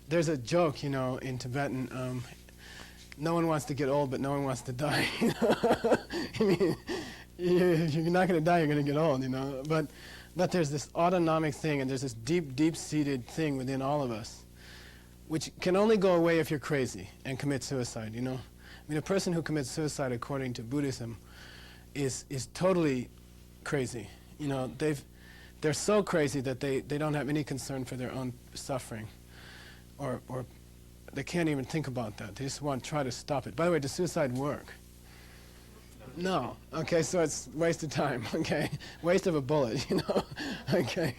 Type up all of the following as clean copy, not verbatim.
there's a joke, you know, in Tibetan, no one wants to get old, but no one wants to die. You know? I mean, you're not going to die, you're going to get old, you know. But there's this autonomic thing, and there's this deep, deep-seated thing within all of us, which can only go away if you're crazy and commit suicide, you know. I mean, a person who commits suicide, according to Buddhism, is totally crazy. You know, they're so crazy that they don't have any concern for their own suffering, or they can't even think about that. They just want to try to stop it. By the way, does suicide work? No. Okay, so it's waste of time. Okay, waste of a bullet. You know. Okay,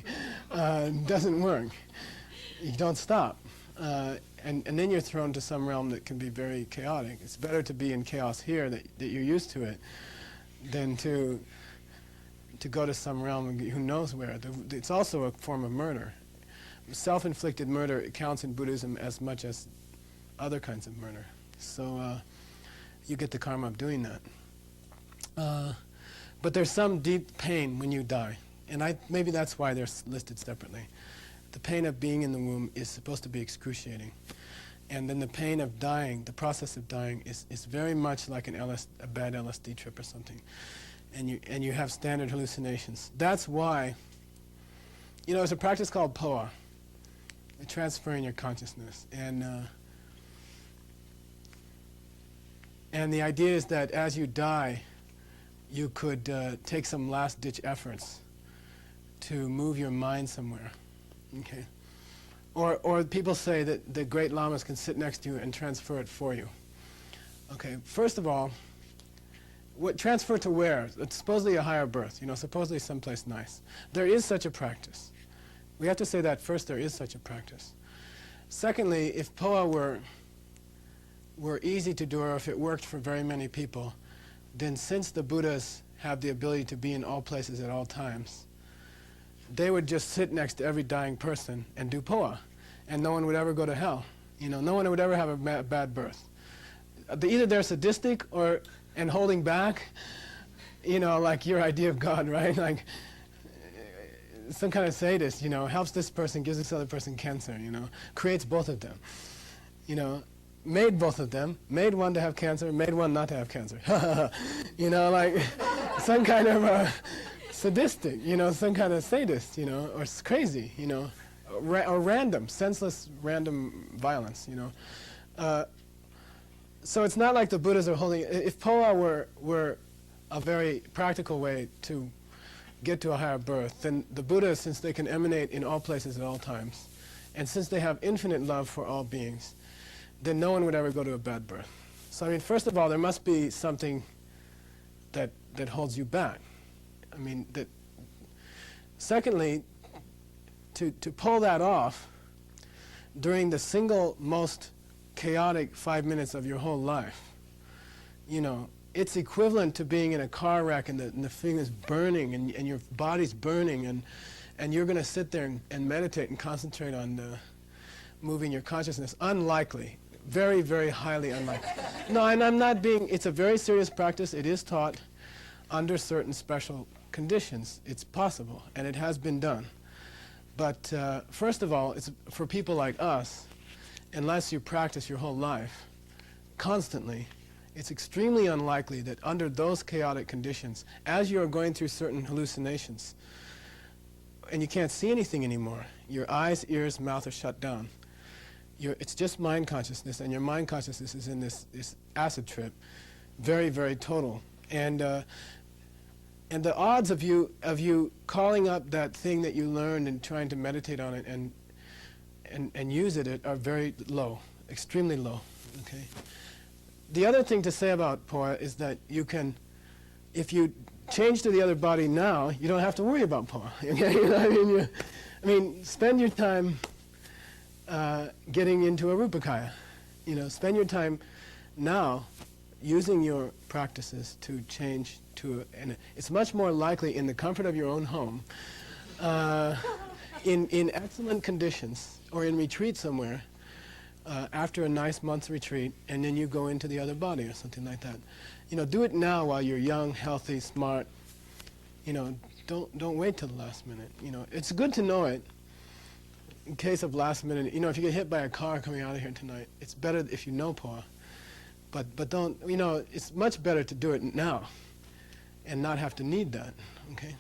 doesn't work. You don't stop, and then you're thrown to some realm that can be very chaotic. It's better to be in chaos here, that you're used to it, than to go to some realm who knows where. It's also a form of murder. Self-inflicted murder counts in Buddhism as much as other kinds of murder. So you get the karma of doing that. But there's some deep pain when you die, and maybe that's why they're listed separately. The pain of being in the womb is supposed to be excruciating, and then the pain of dying, the process of dying, is very much like a bad LSD trip or something, and you have standard hallucinations. That's why, you know, there's a practice called POA, transferring your consciousness, and the idea is that as you die, you could take some last-ditch efforts to move your mind somewhere, okay? Or people say that the great lamas can sit next to you and transfer it for you. Okay, first of all, transfer to where? It's supposedly a higher birth, you know, supposedly someplace nice. There is such a practice. We have to say that first, there is such a practice. Secondly, if POA were easy to do, or if it worked for very many people, then since the Buddhas have the ability to be in all places at all times, they would just sit next to every dying person and do POA, and no one would ever go to hell. You know, no one would ever have a bad birth. Either they're sadistic and holding back, you know, like your idea of God, right? Like some kind of sadist, you know, helps this person, gives this other person cancer, you know, creates both of them, you know, made both of them, made one to have cancer, made one not to have cancer. You know, like some kind of sadistic, you know, some kind of sadist, you know, or crazy, you know, or random, senseless, random violence, you know. So it's not like the Buddhas are holding. If POA were a very practical way to get to a higher birth, then the Buddhas, since they can emanate in all places at all times, and since they have infinite love for all beings, then no one would ever go to a bad birth. So I mean, first of all, there must be something that holds you back. I mean, secondly, to pull that off during the single most chaotic 5 minutes of your whole life, you know, it's equivalent to being in a car wreck and the thing is burning and your body's burning and you're going to sit there and meditate and concentrate on moving your consciousness. Unlikely. Very, very highly unlikely. No, and I'm not being, it's a very serious practice. It is taught under certain special conditions. It's possible, and it has been done. But first of all, it's for people like us, unless you practice your whole life constantly, it's extremely unlikely that under those chaotic conditions, as you're going through certain hallucinations, and you can't see anything anymore, your eyes, ears, mouth are shut down. It's just mind consciousness, and your mind consciousness is in this acid trip, very, very total. And the odds of you calling up that thing that you learned and trying to meditate on it and use it are very low, extremely low. Okay. The other thing to say about POA is that you can, if you change to the other body now, you don't have to worry about POA. Okay? You know, I mean, spend your time getting into a Rupakaya. You know, spend your time now using your practices to change to and it's much more likely in the comfort of your own home, in excellent conditions, or in retreat somewhere, after a nice month's retreat, and then you go into the other body or something like that. You know, do it now while you're young, healthy, smart. You know, don't wait till the last minute. You know, it's good to know it. in case of last minute, if you get hit by a car coming out of here tonight, it's better if you know Po. But don't, it's much better to do it now and not have to need that, okay?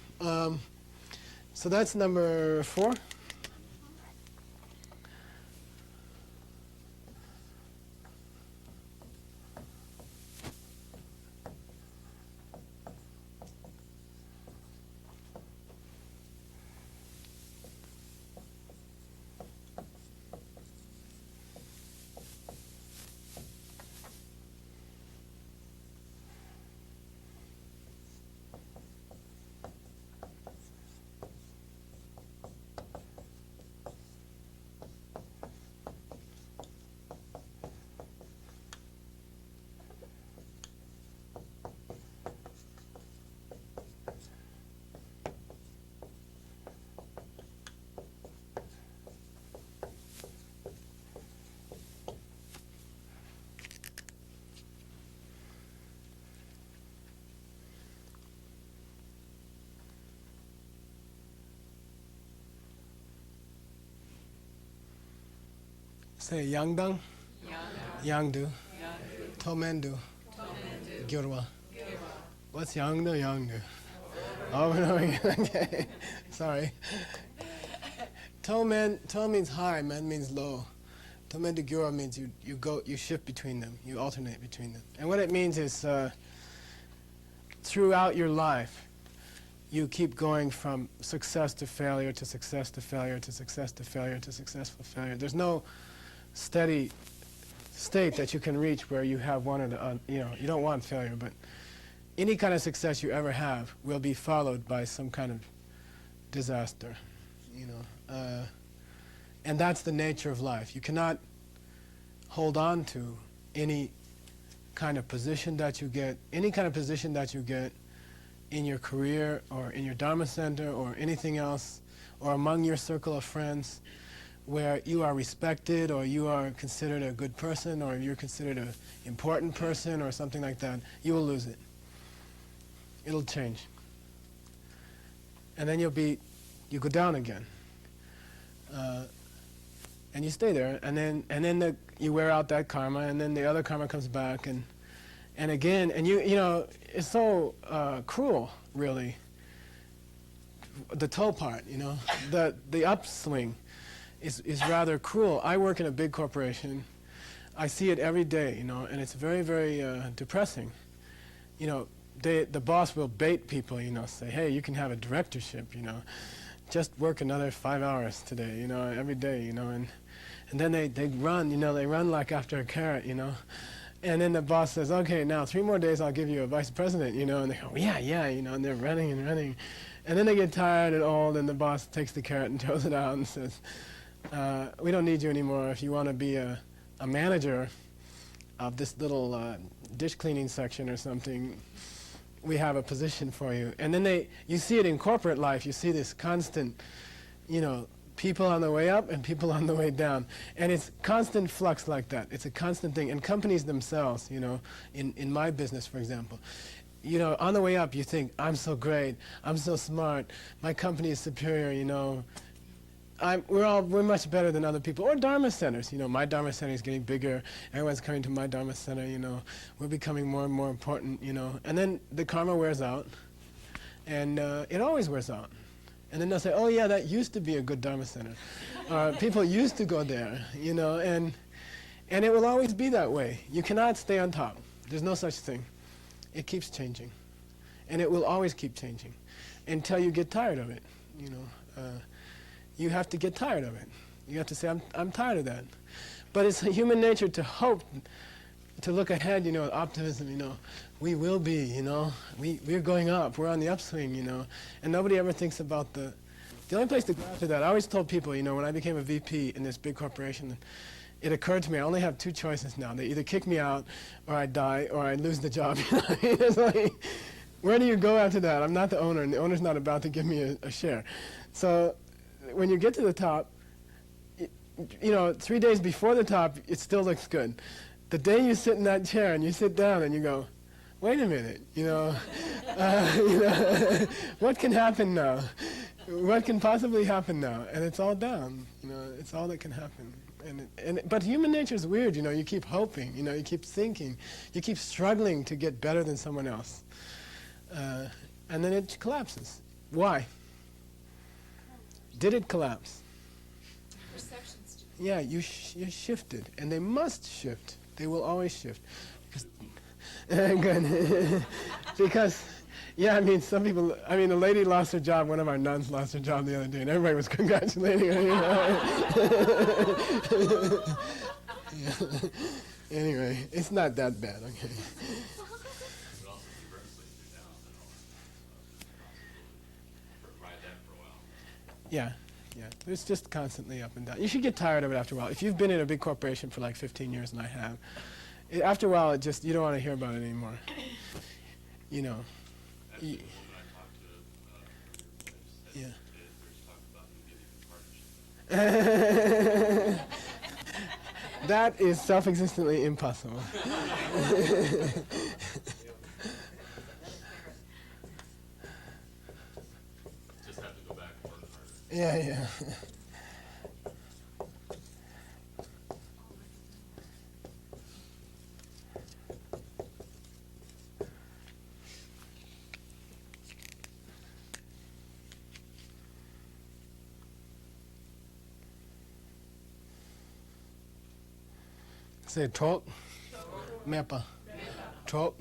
So that's number 4. Say Yangdang, Yangdu, Tomendu, Gyurwa. What's Yangdu, Yangdu? Oh, no, okay. Sorry. To means high, men means low. Tomendu Gyurwa means you shift between them, you alternate between them. And what it means is throughout your life, you keep going from success to failure to success to failure to success to failure to successful failure. There's no steady state that you can reach where you have one or the you don't want failure, but any kind of success you ever have will be followed by some kind of disaster, and that's the nature of life. You cannot hold on to any kind of position that you get, in your career or in your Dharma center or anything else, or among your circle of friends, where you are respected or you are considered a good person or you're considered an important person or something like that. You will lose it. It'll change. And then you go down again. And you stay there, and then you wear out that karma, and then the other karma comes back, and again, and it's so cruel, really. The toe part, the upswing is rather cruel. I work in a big corporation. I see it every day, and it's very, very depressing. The boss will bait people, say, hey, you can have a directorship, just work another 5 hours today, every day, and then they run, they run like after a carrot, and then the boss says, okay, now 3 more days I'll give you a vice president, and they go, yeah, and they're running and running. And then they get tired and old, and the boss takes the carrot and throws it out and says, we don't need you anymore. If you want to be a manager of this little dish cleaning section or something, we have a position for you. And then you see it in corporate life. You see this constant, people on the way up and people on the way down. And it's constant flux like that. It's a constant thing. And companies themselves, in my business, for example, on the way up you think, I'm so great, I'm so smart, my company is superior, we're much better than other people. Or Dharma centers, my Dharma center is getting bigger, everyone's coming to my Dharma center, we're becoming more and more important, and then the karma wears out, and it always wears out. And then they'll say, oh yeah, that used to be a good Dharma center. People used to go there, and it will always be that way. You cannot stay on top. There's no such thing. It keeps changing, and it will always keep changing until you get tired of it. You have to get tired of it. You have to say, I'm tired of that. But it's human nature to hope, to look ahead, with optimism. We will be. We're going up. We're on the upswing. And nobody ever thinks about the only place to go after that. I always told people, when I became a VP in this big corporation, it occurred to me I only have 2 choices now. They either kick me out, or I die, or I lose the job. It's like, where do you go after that? I'm not the owner, and the owner's not about to give me a share. So when you get to the top, 3 days before the top, it still looks good. The day you sit in that chair and you sit down and you go, wait a minute, what can happen now? What can possibly happen now? And it's all down. It's all that can happen. But human nature is weird. You keep hoping. You keep thinking. You keep struggling to get better than someone else, and then it collapses. Why? Did it collapse? Perceptions. Yeah, you shifted, and they must shift. They will always shift. Good. Because, yeah, some people, a lady lost her job, one of our nuns lost her job the other day, and everybody was congratulating her. Yeah. Anyway, it's not that bad, okay. Yeah. It's just constantly up and down. You should get tired of it after a while. If you've been in a big corporation for like 15 years, and I have, after a while, you don't want to hear about it anymore. Actually, when I talked to Yeah. there's talk about you getting a partnership. That is self-existently impossible. Just have to go back and work harder. Yeah. Say talk, mepa. Talk,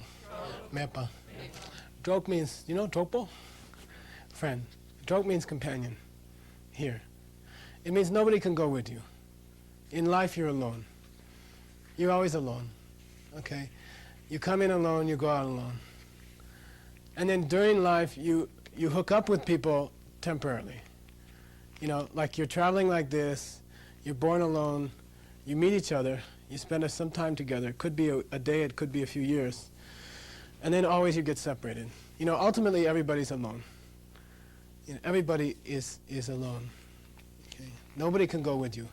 mepa. Drok means, dropo? Friend. Drok means companion. Here. It means nobody can go with you. In life, you're alone. You're always alone. Okay? You come in alone, you go out alone. And then during life, you hook up with people temporarily. Like you're traveling like this, you're born alone, you meet each other, you spend some time together. It could be a day, it could be a few years. And then always you get separated. Ultimately everybody's alone. Everybody is alone. Okay? Nobody can go with you.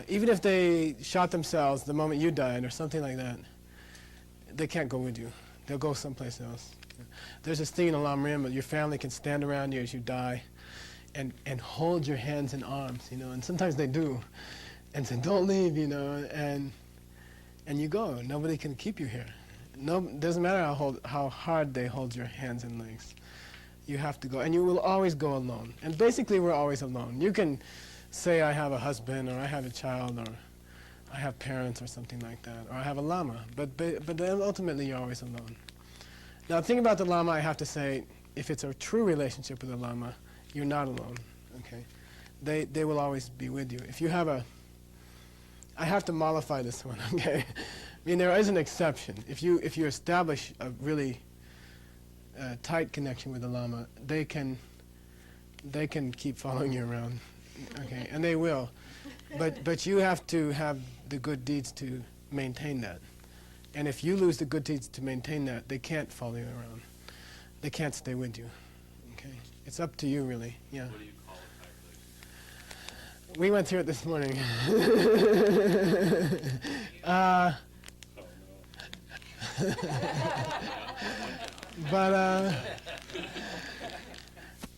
Even if they shot themselves the moment you died or something like that, they can't go with you. They'll go someplace else. There's this thing in Alam Rim, your family can stand around you as you die and hold your hands and arms, and sometimes they do. And say, don't leave, and you go. Nobody can keep you here. Doesn't matter how hard they hold your hands and legs. You have to go, and you will always go alone. And basically, we're always alone. You can say, I have a husband, or I have a child, or I have parents, or something like that, or I have a lama. But then ultimately, you're always alone. Now, the thing about the lama, I have to say, if it's a true relationship with the lama, you're not alone. Okay, they will always be with you. If you have I have to mollify this one, okay? There is an exception. If you establish a really tight connection with the Lama, they can keep following you around, okay? And they will. But you have to have the good deeds to maintain that. And if you lose the good deeds to maintain that, they can't follow you around. They can't stay with you, okay? It's up to you, really, yeah. What do you call it, actually? We went through it this morning.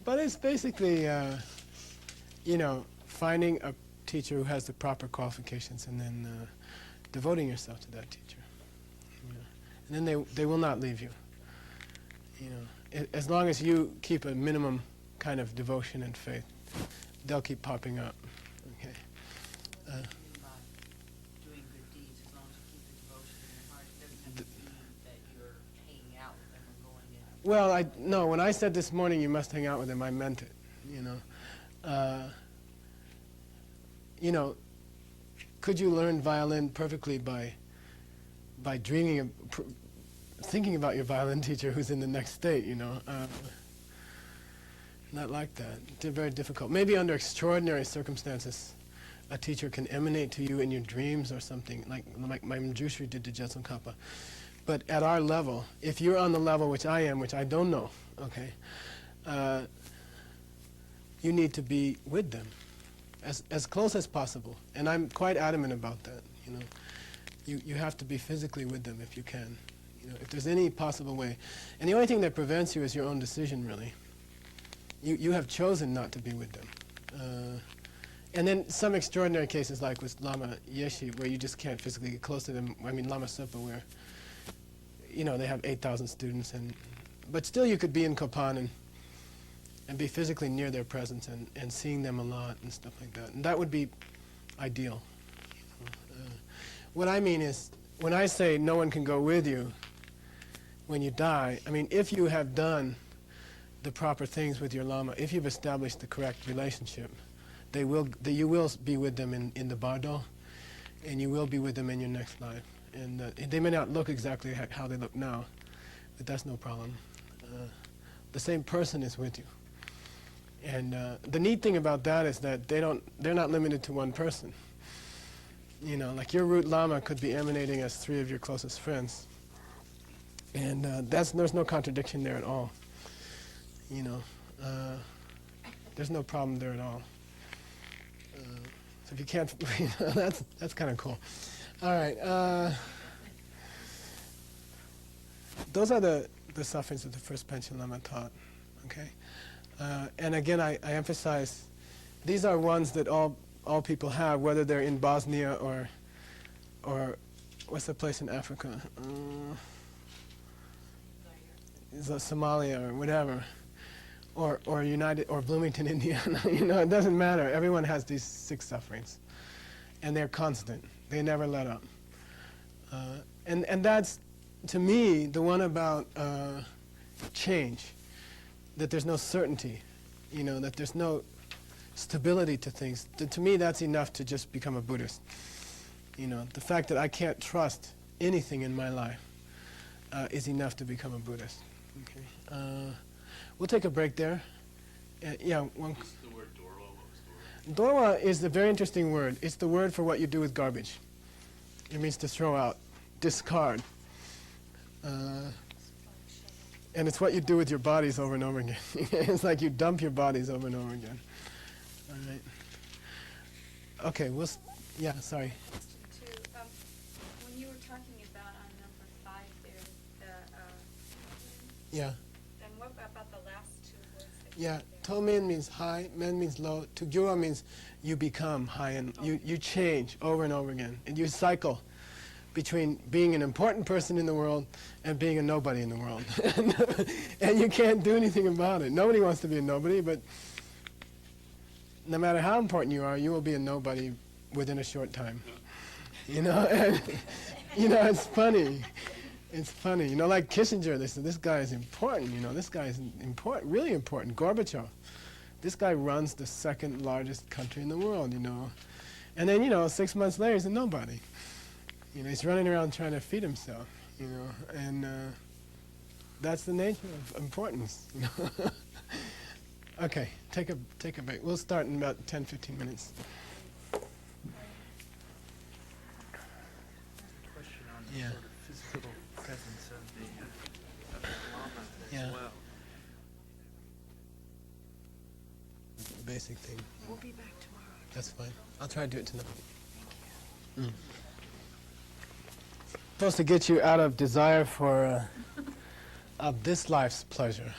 But it's basically, finding a teacher who has the proper qualifications and then devoting yourself to that teacher. And then they will not leave you. As long as you keep a minimum kind of devotion and faith, they'll keep popping up. Okay. Doing good deeds, as long as you keep the devotion in your heart, it doesn't have to mean that you're hanging out with them or going in. Well, no. When I said this morning you must hang out with them, I meant it. Could you learn violin perfectly by dreaming of, thinking about your violin teacher who's in the next state? Not like that. It's very difficult. Maybe under extraordinary circumstances, a teacher can emanate to you in your dreams or something, like my Manjushri did to Jetsun Kappa. But at our level, if you're on the level which I am, which I don't know, okay, you need to be with them, as close as possible. And I'm quite adamant about that. You have to be physically with them if you can. If there's any possible way. And the only thing that prevents you is your own decision, really. You have chosen not to be with them. And then some extraordinary cases like with Lama Yeshe, where you just can't physically get close to them. I mean, Lama Sepa, where, you know, they have 8,000 students, but still you could be in Kopan and be physically near their presence and seeing them a lot and stuff like that. And that would be ideal. What I mean is, when I say no one can go with you when you die, I mean, if you have done the proper things with your Lama, if you've established the correct relationship, you will be with them in the bardo, and you will be with them in your next life. And they may not look exactly how they look now, but that's no problem. The same person is with you. And the neat thing about that is that they're not limited to one person. You know, like your root Lama could be emanating as 3 of your closest friends. And there's no contradiction there at all. You know, there's no problem there at all. So if you can't, you know, that's kind of cool. All right. Those are the sufferings that the first Panchen Lama taught. Okay. And again, I emphasize, these are ones that all people have, whether they're in Bosnia or what's the place in Africa? Somalia or whatever, or Bloomington, Indiana. You know, it doesn't matter. Everyone has these 6 sufferings, and they're constant. They never let up. And that's, to me, the one about change, that there's no certainty, you know, that there's no stability to things. To me, that's enough to just become a Buddhist. You know, the fact that I can't trust anything in my life is enough to become a Buddhist. Okay. We'll take a break there. Yeah. What's the word Dorwa? What was Dorwa? Dorwa is a very interesting word. It's the word for what you do with garbage. It means to throw out, discard. And it's what you do with your bodies over and over again. It's like you dump your bodies over and over again. All right. Okay, yeah, sorry. When you were talking about on number 5 there, Yeah. then what about the last 2 words? That Yeah, you said there? Tomen means high, men means low. Tugyura means you become high, and you change over and over again. And you cycle between being an important person in the world and being a nobody in the world. And you can't do anything about it. Nobody wants to be a nobody, but no matter how important you are, you will be a nobody within a short time. You know, and, you know, it's funny. It's funny. You know, like Kissinger, they said, this guy is important, you know, this guy is important, really important. Gorbachev, this guy runs the 2nd largest country in the world, you know. And then, you know, 6 months later, he's a nobody. You know, he's running around trying to feed himself, you know, and that's the nature of importance, you know. Okay, take a break. We'll start in about 10, 15 minutes. Question on Yeah. the sort of physical presence of the Lama Yeah. as well. Basic thing. We'll be back tomorrow. That's fine. I'll try to do it tonight. Supposed to get you out of desire for of this life's pleasure.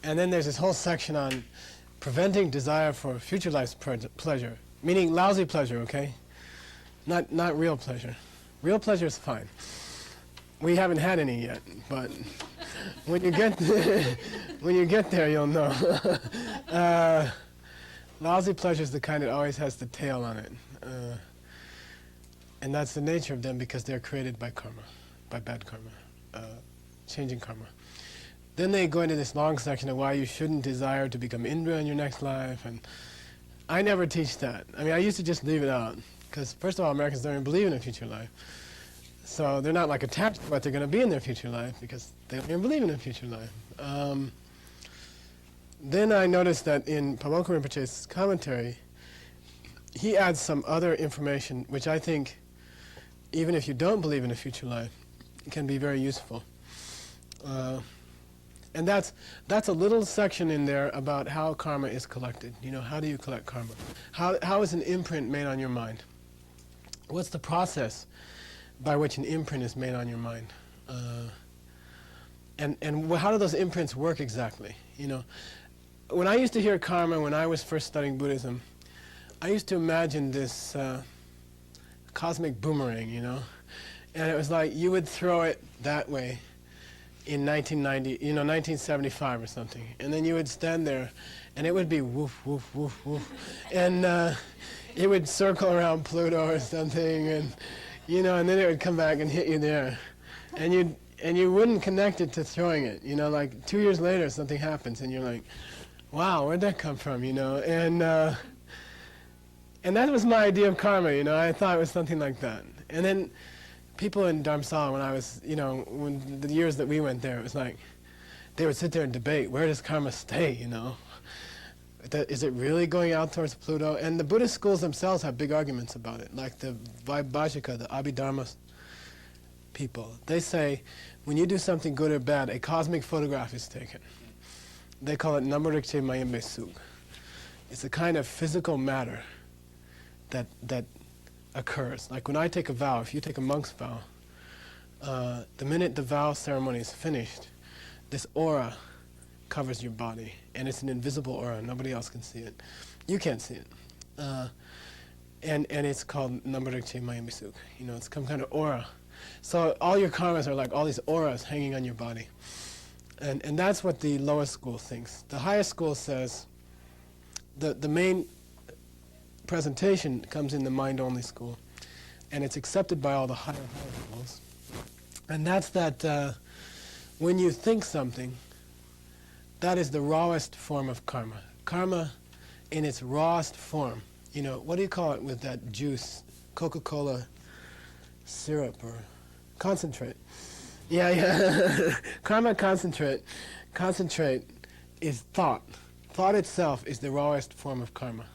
And then there's this whole section on preventing desire for future life's pleasure, meaning lousy pleasure, okay? Not real pleasure. Real pleasure is fine. We haven't had any yet, but when you get when you get there, you'll know. Lousy pleasure is the kind that always has the tail on it. And that's the nature of them because they're created by karma, by bad karma, changing karma. Then they go into this long section of why you shouldn't desire to become Indra in your next life, and I never teach that. I mean, I used to just leave it out, because first of all, Americans don't even believe in a future life. So they're not like attached to what they're going to be in their future life, because they don't even believe in a future life. Then I noticed that in Pabonko Rinpoche's commentary, he adds some other information which I think, even if you don't believe in a future life, can be very useful. And that's a little section in there about how karma is collected. You know, how do you collect karma? How is an imprint made on your mind? What's the process by which an imprint is made on your mind? And how do those imprints work exactly? You know, when I used to hear karma when I was first studying Buddhism, I used to imagine this cosmic boomerang, you know? And it was like you would throw it that way in 1975 or something. And then you would stand there, and it would be woof, woof, woof, woof. And it would circle around Pluto or something, and, you know, and then it would come back and hit you there. And you wouldn't connect it to throwing it, you know, like 2 years later something happens, and you're like, wow, where'd that come from, you know? And that was my idea of karma, you know. I thought it was something like that. And then people in Dharamsala, when I was, you know, when the years that we went there, it was like, they would sit there and debate, where does karma stay, you know? Is it really going out towards Pluto? And the Buddhist schools themselves have big arguments about it, like the Vaibhashika, the Abhidharma people. They say, when you do something good or bad, a cosmic photograph is taken. They call it Namorikche Mayembe Suk. It's a kind of physical matter that occurs. Like when I take a vow, if you take a monk's vow, the minute the vow ceremony is finished, this aura covers your body, and it's an invisible aura. Nobody else can see it. You can't see it. And it's called Namorikche Mayembe Suk. You know, it's some kind of aura. So all your karmas are like all these auras hanging on your body. And that's what the lowest school thinks. The highest school says the main presentation comes in the mind-only school, and it's accepted by all the higher schools. And that's that when you think something, that is the rawest form of karma. Karma in its rawest form. You know, what do you call it with that juice? Coca-Cola syrup or concentrate. Yeah. Karma concentrate. Concentrate is thought. Thought itself is the rawest form of karma.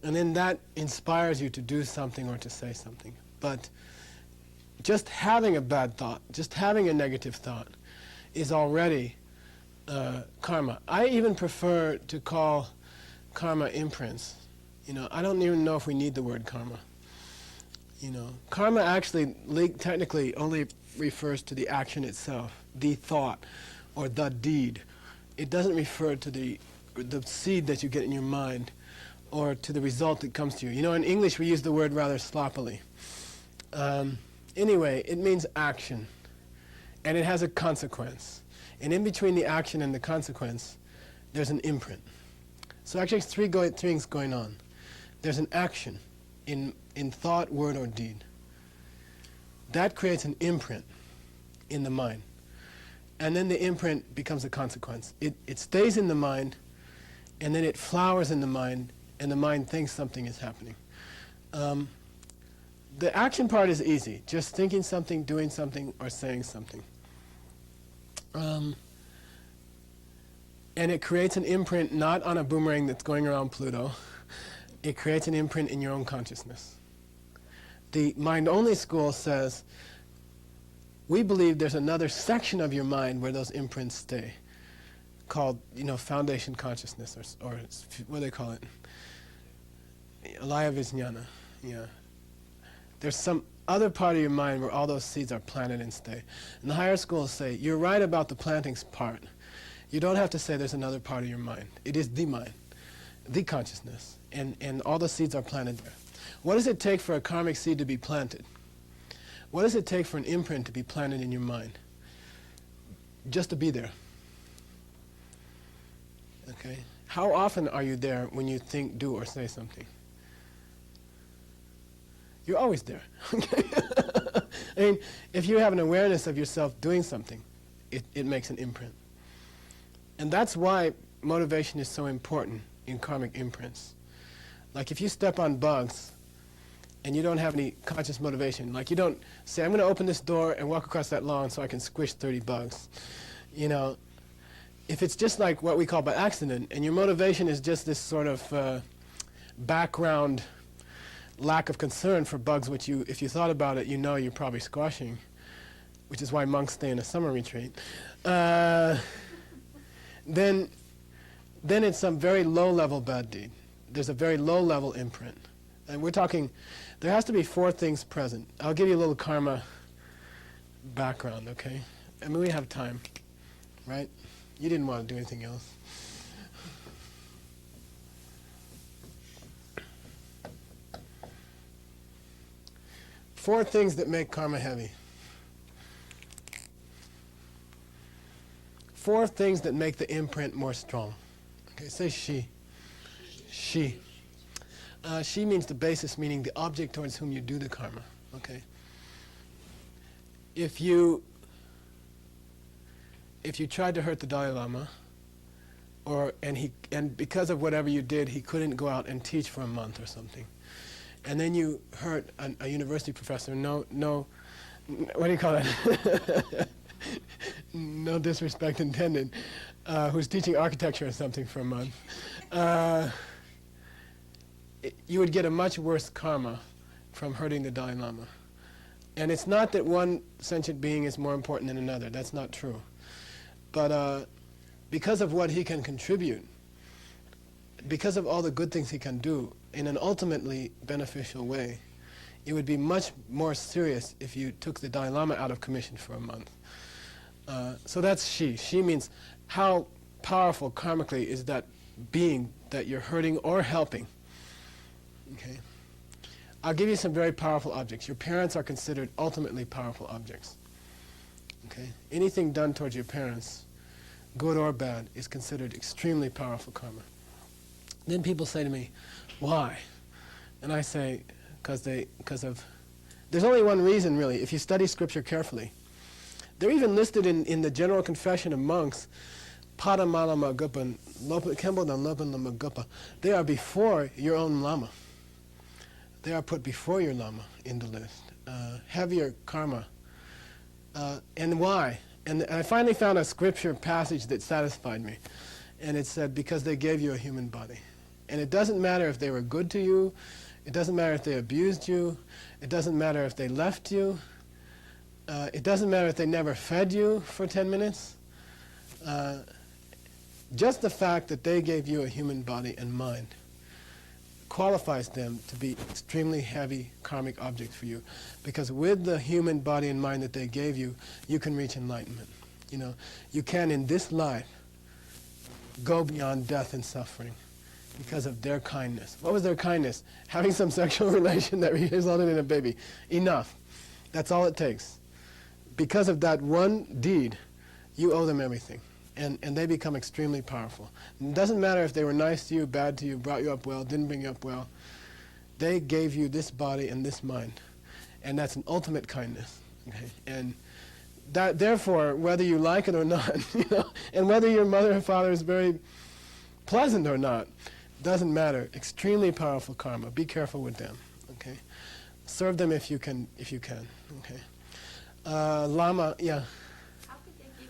And then that inspires you to do something or to say something. But just having a bad thought, just having a negative thought, is already karma. I even prefer to call karma imprints. You know, I don't even know if we need the word karma. You know, karma actually technically only refers to the action itself, the thought, or the deed. It doesn't refer to the seed that you get in your mind, or to the result that comes to you. You know, in English we use the word rather sloppily. Anyway, it means action, and it has a consequence. And in between the action and the consequence, there's an imprint. So actually three things going on. There's an action in thought, word, or deed. That creates an imprint in the mind. And then the imprint becomes a consequence. It stays in the mind, and then it flowers in the mind, and the mind thinks something is happening. The action part is easy, just thinking something, doing something, or saying something. And it creates an imprint not on a boomerang that's going around Pluto. It creates an imprint in your own consciousness. The mind-only school says, we believe there's another section of your mind where those imprints stay, called, you know, foundation consciousness, or what do they call it? Alaya Vijnana, yeah. There's some other part of your mind where all those seeds are planted and stay. And the higher schools say, you're right about the plantings part. You don't have to say there's another part of your mind. It is the mind, the consciousness, and all the seeds are planted there. What does it take for a karmic seed to be planted? What does it take for an imprint to be planted in your mind? Just to be there. Okay? How often are you there when you think, do, or say something? You're always there. Okay? I mean, if you have an awareness of yourself doing something, it makes an imprint. And that's why motivation is so important in karmic imprints. Like if you step on bugs and you don't have any conscious motivation, like you don't say, I'm going to open this door and walk across that lawn so I can squish 30 bugs. You know, if it's just like what we call by accident, and your motivation is just this sort of background lack of concern for bugs, which you, if you thought about it, you know you're probably squashing, which is why monks stay in a summer retreat, then it's some very low-level bad deed. There's a very low-level imprint. And we're talking, there has to be 4 things present. I'll give you a little karma background, okay? I mean, we have time, right? You didn't want to do anything else. 4 things that make karma heavy. 4 things that make the imprint more strong. Okay, say she. She. She means the basis, meaning the object towards whom you do the karma. Okay. If you tried to hurt the Dalai Lama, and because of whatever you did, he couldn't go out and teach for a month or something, and then you hurt a university professor, what do you call it? No disrespect intended, who's teaching architecture or something for a month, you would get a much worse karma from hurting the Dalai Lama. And it's not that one sentient being is more important than another. That's not true. But because of what he can contribute, because of all the good things he can do in an ultimately beneficial way, it would be much more serious if you took the Dalai Lama out of commission for a month. So that's she. She means how powerful karmically is that being that you're hurting or helping. Okay. I'll give you some very powerful objects. Your parents are considered ultimately powerful objects. Okay. Anything done towards your parents, good or bad, is considered extremely powerful karma. Then people say to me, why? And I say, there's only one reason really, if you study scripture carefully. They're even listed in the General Confession of Monks, Padamala Magupan, Kembodan Lopan Magupa. They are before your own Lama. They are put before your Lama in the list. Heavier karma. And why? And I finally found a scripture passage that satisfied me. And it said, because they gave you a human body. And it doesn't matter if they were good to you. It doesn't matter if they abused you. It doesn't matter if they left you. It doesn't matter if they never fed you for 10 minutes. Just the fact that they gave you a human body and mind qualifies them to be extremely heavy karmic objects for you. Because with the human body and mind that they gave you, you can reach enlightenment. You know, you can in this life go beyond death and suffering because of their kindness. What was their kindness? Having some sexual relation that resulted in a baby. Enough. That's all it takes. Because of that one deed, you owe them everything. And they become extremely powerful. It doesn't matter if they were nice to you, bad to you, brought you up well, didn't bring you up well. They gave you this body and this mind. And that's an ultimate kindness. Okay? And that, therefore, whether you like it or not, and whether your mother or father is very pleasant or not, doesn't matter. Extremely powerful karma. Be careful with them. Okay? Serve them if you can. Okay? Lama, yeah. How could they give you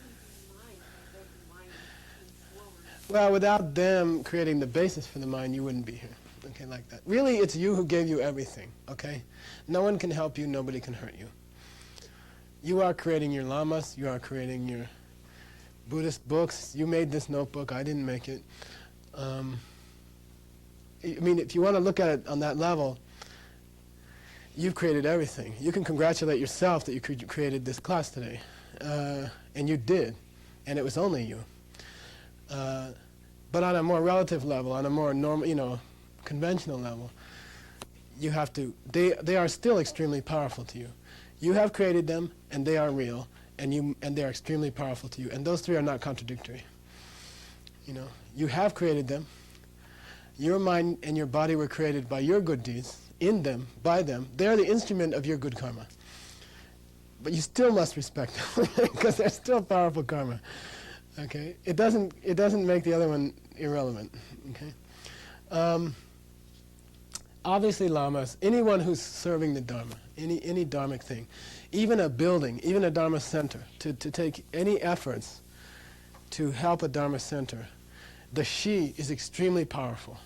the mind if the mind came forward? Well, without them creating the basis for the mind, you wouldn't be here. Okay, like that. Really, it's you who gave you everything. Okay? No one can help you. Nobody can hurt you. You are creating your lamas. You are creating your Buddhist books. You made this notebook. I didn't make it. I mean, if you want to look at it on that level, you've created everything. You can congratulate yourself that you created this class today. And you did. And it was only you. But on a more relative level, on a more normal, conventional level, you have to, they are still extremely powerful to you. You have created them, and they are real, and they are extremely powerful to you. And those three are not contradictory. You have created them. Your mind and your body were created by your good deeds, in them, by them. They are the instrument of your good karma. But you still must respect them, because they're still powerful karma. Okay? It doesn't make the other one irrelevant. Okay? Obviously, lamas, anyone who's serving the Dharma, any dharmic thing, even a building, even a Dharma center, to take any efforts to help a Dharma center, the she is extremely powerful.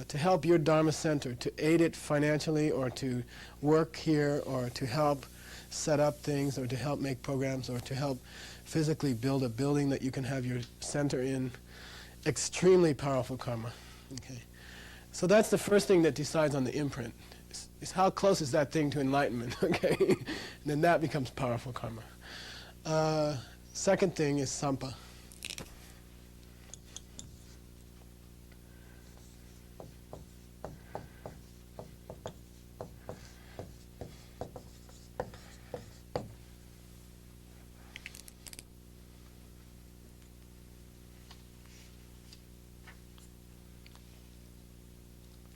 To help your Dharma center, to aid it financially, or to work here, or to help set up things, or to help make programs, or to help physically build a building that you can have your center in. Extremely powerful karma. Okay. So that's the first thing that decides on the imprint, is how close is that thing to enlightenment, okay? And then that becomes powerful karma. Second thing is sampa.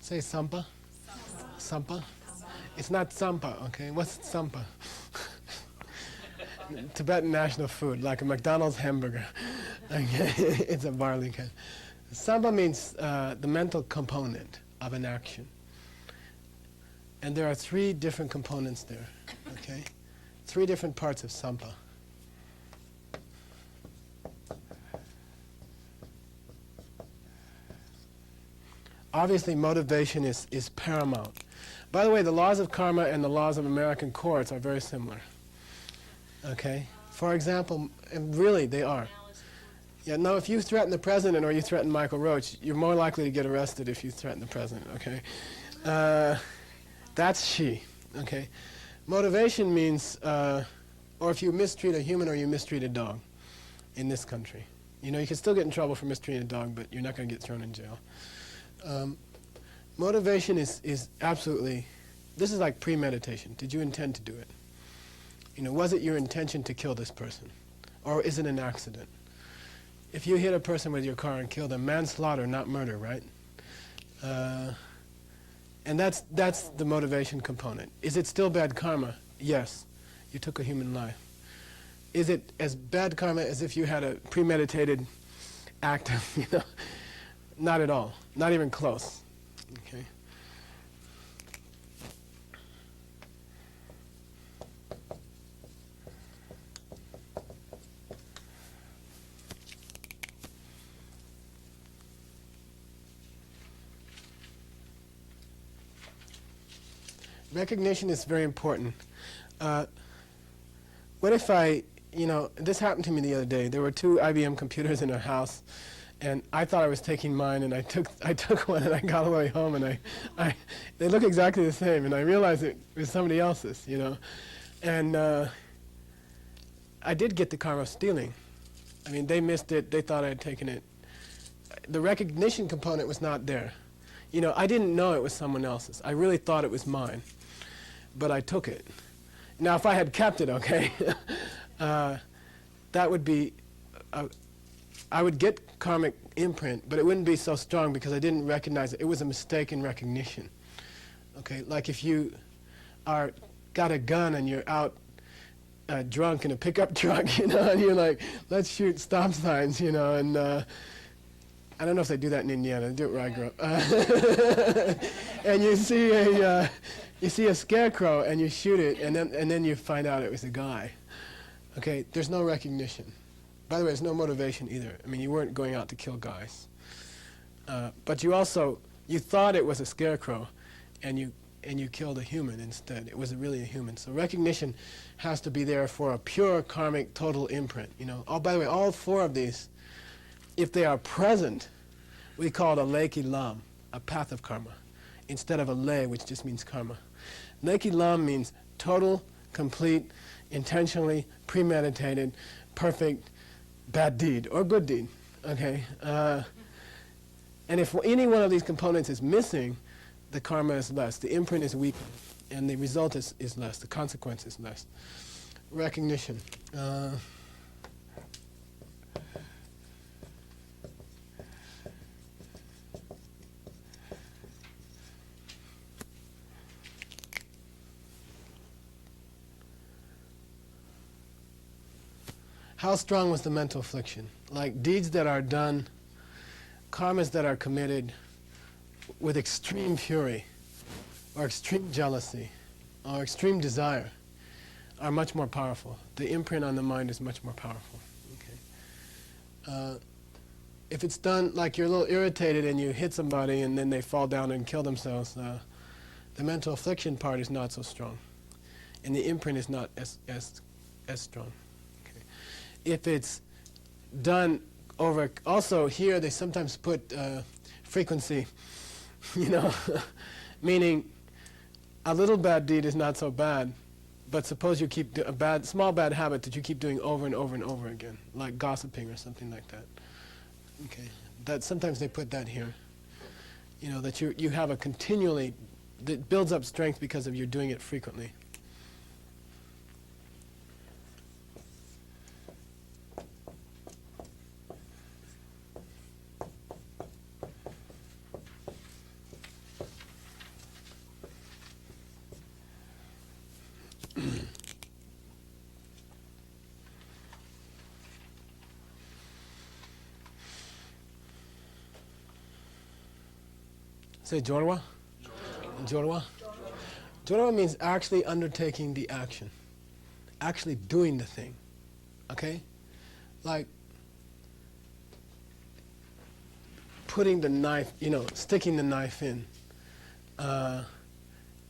Say sampa. Sampa. It's not sampa, okay? What's sampa? Tibetan national food, like a McDonald's hamburger. Okay, it's a barley kind. Sampa means the mental component of an action. And there are 3 different components there, okay? 3 different parts of sampa. Obviously, motivation is paramount. By the way, the laws of karma and the laws of American courts are very similar. Okay? For example, and really they are. Yeah, no, if you threaten the president or you threaten Michael Roach, you're more likely to get arrested if you threaten the president, okay? That's she, okay? Motivation means, or if you mistreat a human or you mistreat a dog in this country. You know, you can still get in trouble for mistreating a dog, but you're not going to get thrown in jail. Motivation is absolutely, this is like premeditation. Did you intend to do it? You know, was it your intention to kill this person? Or is it an accident? If you hit a person with your car and kill them, manslaughter, not murder, right? And that's the motivation component. Is it still bad karma? Yes. You took a human life. Is it as bad karma as if you had a premeditated act of, you know? Not at all. Not even close. Okay. Recognition is very important. What if you know, this happened to me the other day. There were 2 IBM computers in our house, and I thought I was taking mine, and I took one, and I got all the way home, and they look exactly the same, and I realized it was somebody else's, you know. And I did get the karma of stealing. I mean, they missed it. They thought I had taken it. The recognition component was not there. You know, I didn't know it was someone else's. I really thought it was mine, but I took it. Now, if I had kept it, okay, that would be, I would get karmic imprint, but it wouldn't be so strong because I didn't recognize it. It was a mistake in recognition. Okay, like if you got a gun and you're out drunk in a pickup truck, you know, and you're like, let's shoot stop signs, you know, and I don't know if they do that in Indiana. They do it where I grew up. And you see a scarecrow and you shoot it, and then you find out it was a guy. Okay, there's no recognition. By the way, there's no motivation either. I mean, you weren't going out to kill guys. But you thought it was a scarecrow, and you killed a human instead. It was really a human. So recognition has to be there for a pure karmic total imprint. You know. Oh, by the way, all 4 of these, if they are present, we call it a leki lam, a path of karma, instead of a lay, which just means karma. Leki lam means total, complete, intentionally premeditated, perfect, bad deed or good deed. Okay, and if any one of these components is missing, the karma is less, the imprint is weak, and the result is less, the consequence is less. Recognition. How strong was the mental affliction? Like deeds that are done, karmas that are committed with extreme fury, or extreme jealousy, or extreme desire, are much more powerful. The imprint on the mind is much more powerful. Okay. If it's done like you're a little irritated and you hit somebody and then they fall down and kill themselves, the mental affliction part is not so strong, and the imprint is not as strong. If it's done over, also here they sometimes put frequency, you know, meaning a little bad deed is not so bad, but suppose you keep a small bad habit that you keep doing over and over and over again, like gossiping or something like that. Okay, that sometimes they put that here, you know, that you have a continually, that builds up strength because of you're doing it frequently. Say jorwa? Jorwa? Jorwa means actually undertaking the action. Actually doing the thing. Okay? Like putting the knife, sticking the knife in.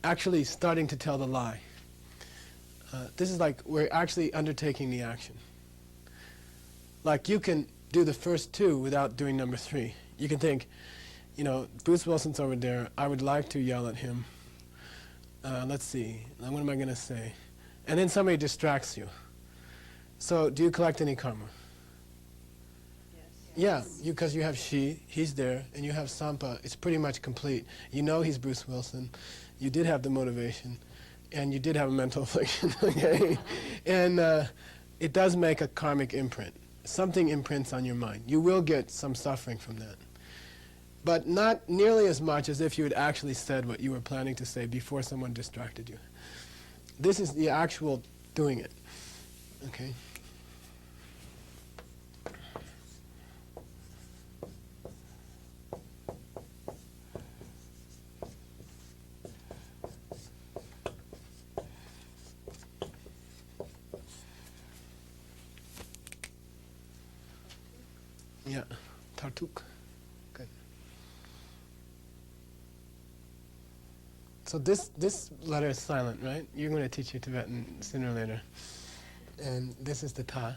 Actually starting to tell the lie. This is like we're actually undertaking the action. Like you can do the first two without doing number three. You can think, Bruce Wilson's over there. I would like to yell at him. Let's see. What am I going to say? And then somebody distracts you. So do you collect any karma? Yes. Yeah, because you have she, he's there, and you have sampa. It's pretty much complete. You know he's Bruce Wilson. You did have the motivation, and you did have a mental affliction, okay? And it does make a karmic imprint. Something imprints on your mind. You will get some suffering from that. But not nearly as much as if you had actually said what you were planning to say before someone distracted you. This is the actual doing it, okay? Yeah, Tartuk. Good. So this letter is silent, right? You're going to teach you Tibetan sooner or later. And this is the ta.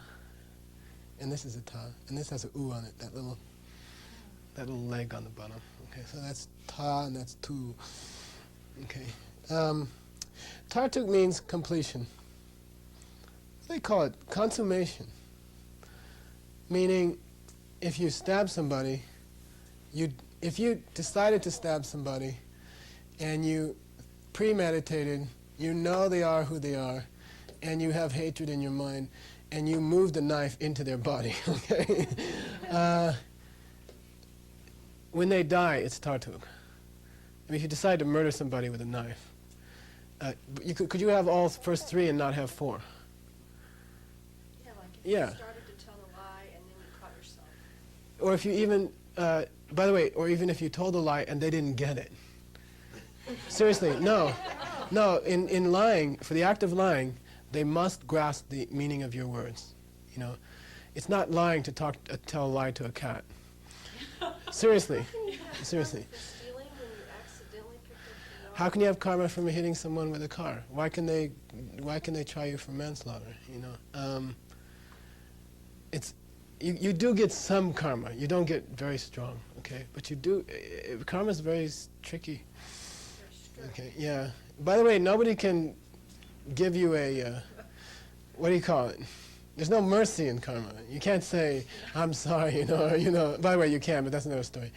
And this is a ta. And this has a u on it, that little leg on the bottom. Okay, so that's ta and that's tu. Okay. Tartuk means completion. What do they call it? Consummation. Meaning, if you stab somebody, if you decided to stab somebody and you premeditated, you know they are who they are, and you have hatred in your mind, and you move the knife into their body, okay? When they die, it's tartuk. I mean, if you decide to murder somebody with a knife, could you have all first three and not have four? Yeah, like if Yeah. you started to tell a lie and then you caught yourself. Or if you even, by the way, or even if you told a lie and they didn't get it. Seriously, no. In lying, for the act of lying, they must grasp the meaning of your words. It's not lying to tell a lie to a cat. Seriously, seriously. For stealing when you accidentally picked up the How can you have karma from hitting someone with a car? Why can they try you for manslaughter? You do get some karma. You don't get very strong, okay? But you do. Karma is very tricky. Okay, yeah. By the way, nobody can give you a what do you call it? There's no mercy in karma. You can't say, I'm sorry, or, By the way, you can, but that's another story.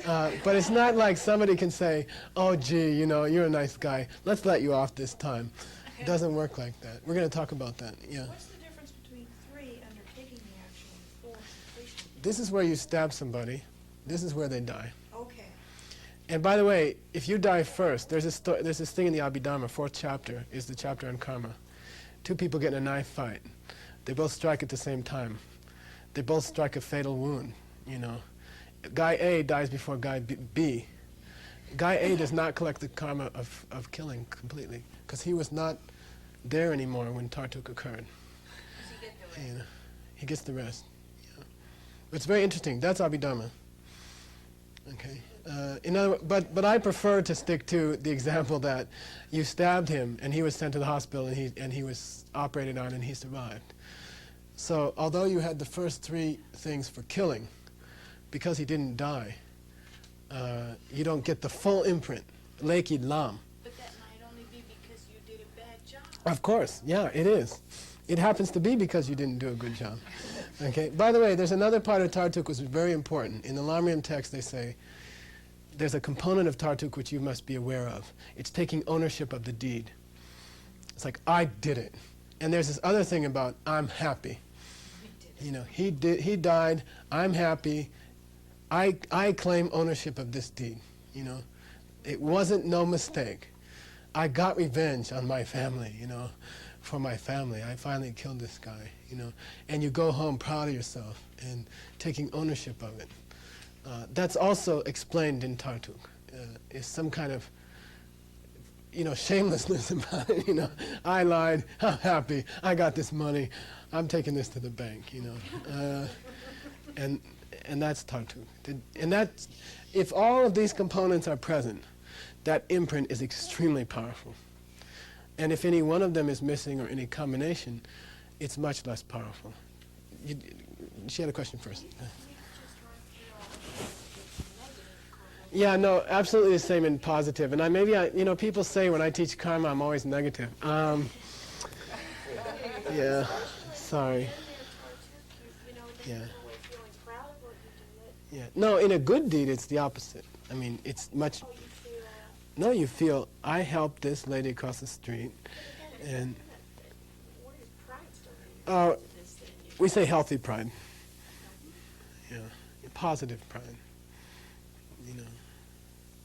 But it's not like somebody can say, oh, gee, you're a nice guy. Let's let you off this time. It doesn't work like that. We're going to talk about that, yeah. What's the difference between 3, undertaking the action, and 4, completion? This is where you stab somebody. This is where they die. Okay. And by the way, if you die first, there's this thing in the Abhidharma, 4th chapter, is the chapter on karma. 2 people get in a knife fight. They both strike at the same time. They both strike a fatal wound, Guy A dies before Guy B. Guy A does not collect the karma of killing completely, because he was not there anymore when Tartuk occurred. Does he get the rest? He gets the rest. Yeah. But it's very interesting. That's Abhidharma. Okay. But I prefer to stick to the example that you stabbed him and he was sent to the hospital and he was operated on and he survived. So although you had the first 3 things for killing, because he didn't die, you don't get the full imprint, lekid lam. But that might only be because you did a bad job. Of course, yeah, it is. It happens to be because you didn't do a good job. Okay. By the way, there's another part of Tartuk which is very important. In the Lamriam text, they say there's a component of Tartuk which you must be aware of. It's taking ownership of the deed. It's like, I did it. And there's this other thing about, I'm happy. He died, I'm happy. I claim ownership of this deed. It wasn't no mistake. I got revenge on my family, for my family. I finally killed this guy, And you go home proud of yourself and taking ownership of it. That's also explained in Tartuk. is some kind of, shamelessness about it. I lied. I'm happy. I got this money. I'm taking this to the bank. And that's tartu. And that's, if all of these components are present, that imprint is extremely powerful. And if any one of them is missing or any combination, it's much less powerful. She had a question first. Yeah, no, absolutely the same in positive. And people say when I teach karma, I'm always negative. Yeah, sorry. Yeah. Yeah. No, in a good deed, it's the opposite. I mean, it's much. No, you feel, I helped this lady across the street, and we say healthy pride. Yeah, positive pride.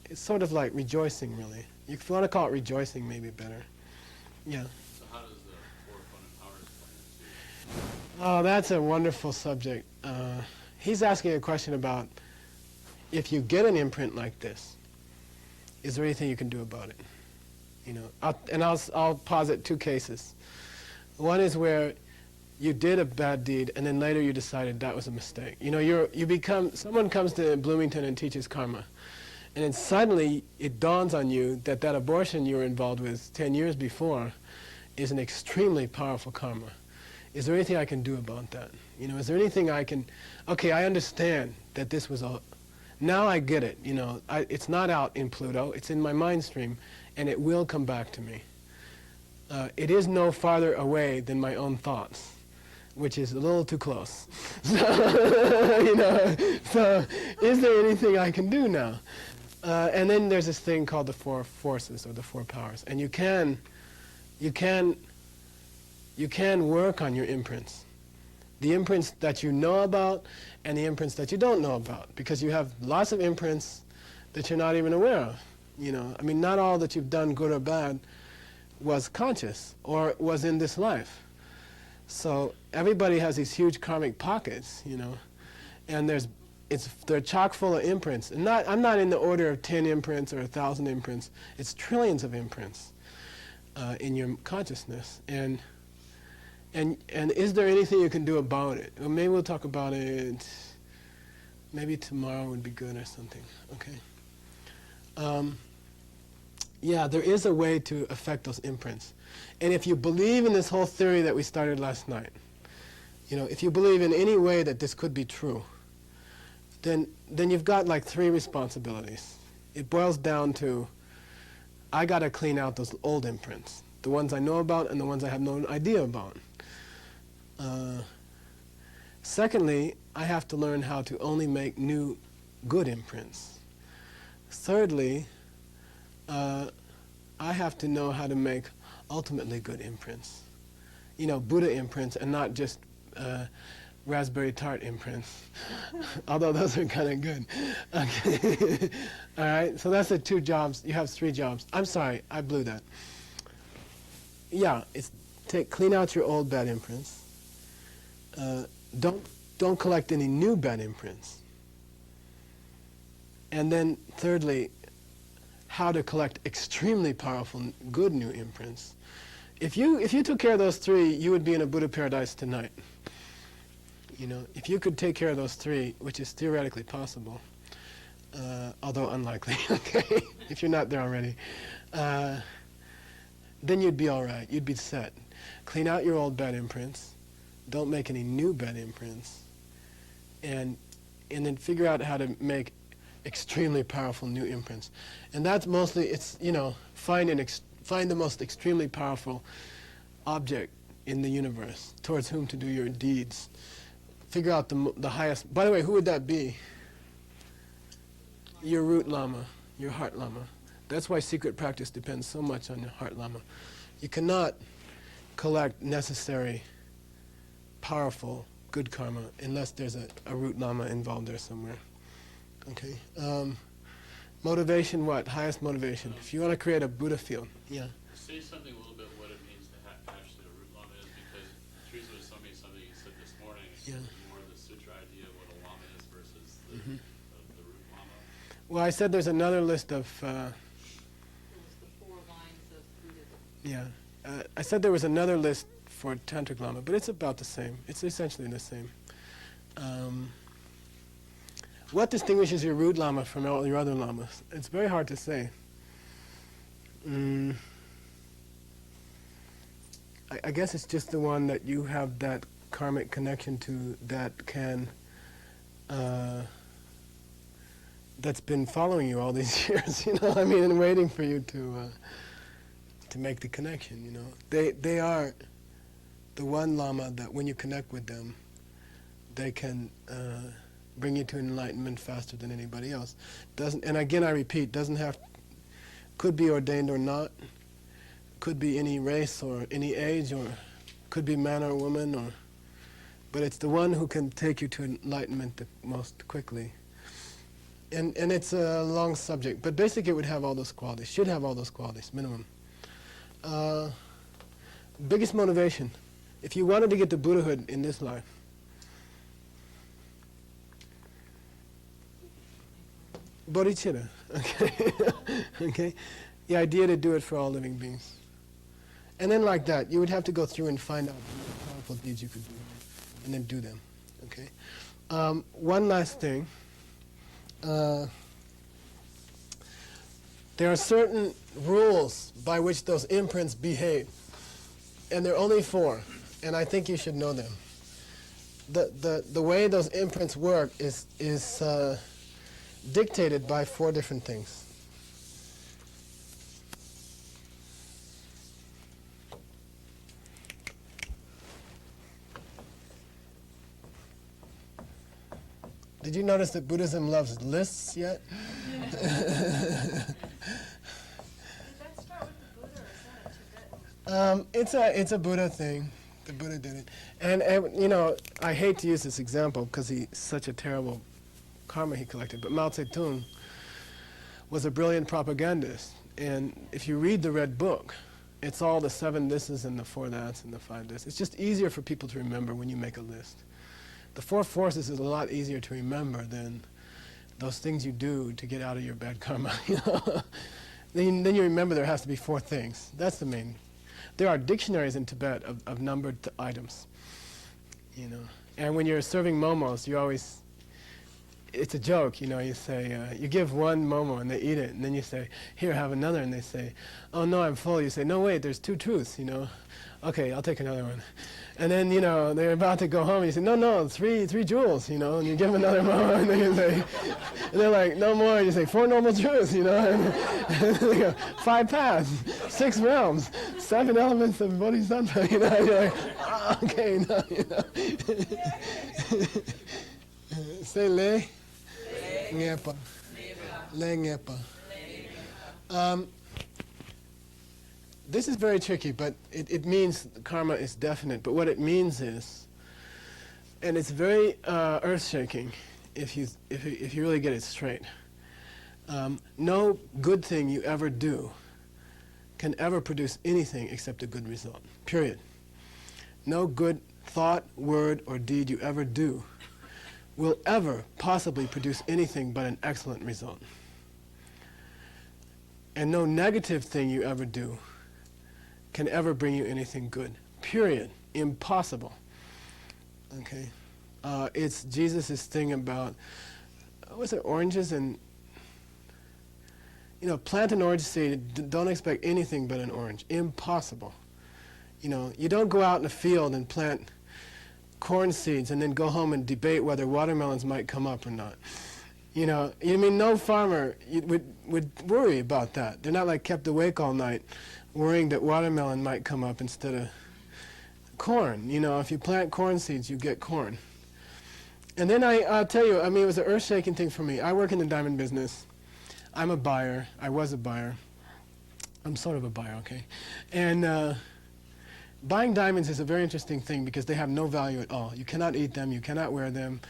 It's sort of like rejoicing, really. If you want to call it rejoicing, maybe better. Yeah. So how does the four opponent powers play into? Oh, that's a wonderful subject. He's asking a question about if you get an imprint like this, is there anything you can do about it? I'll posit two cases. One is where you did a bad deed, and then later you decided that was a mistake. Someone comes to Bloomington and teaches karma, and then suddenly it dawns on you that abortion you were involved with 10 years before is an extremely powerful karma. Is there anything I can do about that? Is there anything I can, okay, I understand that this was now I get it, it's not out in Pluto, it's in my mind stream, and it will come back to me. It is no farther away than my own thoughts, which is a little too close. So is there anything I can do now? And then there's this thing called the four forces, or the four powers, and you can work on your imprints. The imprints that you know about and the imprints that you don't know about, because you have lots of imprints that you're not even aware of. Not all that you've done, good or bad, was conscious or was in this life. So everybody has these huge karmic pockets, and they're chock full of imprints. And I'm not in the order of 10 imprints or 1,000 imprints. It's trillions of imprints in your consciousness. And is there anything you can do about it? Well, maybe we'll talk about it. Maybe tomorrow would be good or something. Okay. Yeah, there is a way to affect those imprints. And if you believe in this whole theory that we started last night, if you believe in any way that this could be true, then you've got like 3 responsibilities. It boils down to, I got to clean out those old imprints, the ones I know about and the ones I have no idea about. Secondly, I have to learn how to only make new good imprints. Thirdly, I have to know how to make ultimately good imprints. Buddha imprints and not just raspberry tart imprints, although those are kind of good. Okay. All right, so that's the 2 jobs. You have 3 jobs. I'm sorry, I blew that. Yeah, it's clean out your old bad imprints. Don't collect any new bad imprints. And then thirdly, how to collect extremely powerful good new imprints. If you took care of those 3, you would be in a Buddha paradise tonight. If you could take care of those 3, which is theoretically possible, although unlikely, okay, if you're not there already, then you'd be all right. You'd be set. Clean out your old bad imprints. Don't make any new bad imprints. And then figure out how to make extremely powerful new imprints. And that's mostly, it's, find the most extremely powerful object in the universe towards whom to do your deeds. Figure out the highest. By the way, who would that be? Your root lama, your heart lama. That's why secret practice depends so much on your heart lama. You cannot collect necessary, powerful, good karma unless there's a root lama involved there somewhere. Okay. Motivation, what? Highest motivation. If you want to create a Buddha field. Yeah. Say something a little bit what it means to actually a root lama is, because Teresa was telling me something you said this morning. Yeah. More the sutra idea of what a lama is versus the root lama. Well, I said there's another list of, It was the 4 lines of Buddhism. yeah. I said there was another list for Tantric Lama, but it's about the same. It's essentially the same. What distinguishes your root Lama from all your other Lamas? It's very hard to say. I guess it's just the one that you have that karmic connection to that can, that's been following you all these years, you know, I mean, and waiting for you to make the connection, you know. They are the one Lama that when you connect with them, they can bring you to enlightenment faster than anybody else. Doesn't, and again I repeat, doesn't have, could be ordained or not, could be any race or any age, or could be man or woman, or, but it's the one who can take you to enlightenment the most quickly. And it's a long subject, but basically it would have all those qualities, should have all those qualities, minimum. Biggest motivation, if you wanted to get to Buddhahood in this life, bodhicitta, okay? Okay? The idea to do it for all living beings. And then like that, you would have to go through and find out what powerful deeds you could do, and then do them, okay? One last thing. There are certain rules by which those imprints behave, and there are only 4, and I think you should know them. The way those imprints work is dictated by 4 different things. Did you notice that Buddhism loves lists yet? Did that start with the Buddha, or is that a Tibetan? It's a Buddha thing. The Buddha did it. And you know, I hate to use this example because he's such a terrible karma he collected, but Mao Zedong was a brilliant propagandist. And if you read the Red Book, it's all the 7 thises and the 4 that's and the 5 this. It's just easier for people to remember when you make a list. The 4 forces is a lot easier to remember than those things you do to get out of your bad karma. You know? Then you remember there has to be 4 things. That's the main. There are dictionaries in Tibet of numbered items. You know, and when you're serving momos, you always, it's a joke, you know, you say, you give 1 momo and they eat it, and then you say, here, have another, and they say, oh no, I'm full. You say, no, wait, there's 2 truths, you know. Okay, I'll take another one. And then, you know, they're about to go home, and you say, no, 3 jewels, you know, and you give them another momo, and then you say, and they're like, no more, and you say, 4 noble truths, you know, and they go, 5 paths, 6 realms, 7 elements of bodhisattva, you know, and you're like, oh, okay, no, you know. Say le ngepa, le ngepa. This is very tricky, but it means karma is definite. But what it means is, and it's very earth-shaking if you really get it straight. No good thing you ever do can ever produce anything except a good result. Period. No good thought, word, or deed you ever do will ever possibly produce anything but an excellent result. And no negative thing you ever do can ever bring you anything good. Period. Impossible. Okay? It's Jesus' thing about, what's it, oranges and, you know, plant an orange seed, don't expect anything but an orange. Impossible. You know, you don't go out in a field and plant corn seeds and then go home and debate whether watermelons might come up or not. You know, I mean, no farmer would worry about that. They're not like kept awake all night worrying that watermelon might come up instead of corn. You know, if you plant corn seeds, you get corn. And then I'll tell you, I mean, it was an earth-shaking thing for me. I work in the diamond business. I'm a buyer. I was a buyer. I'm sort of a buyer, okay? And buying diamonds is a very interesting thing because they have no value at all. You cannot eat them. You cannot wear them.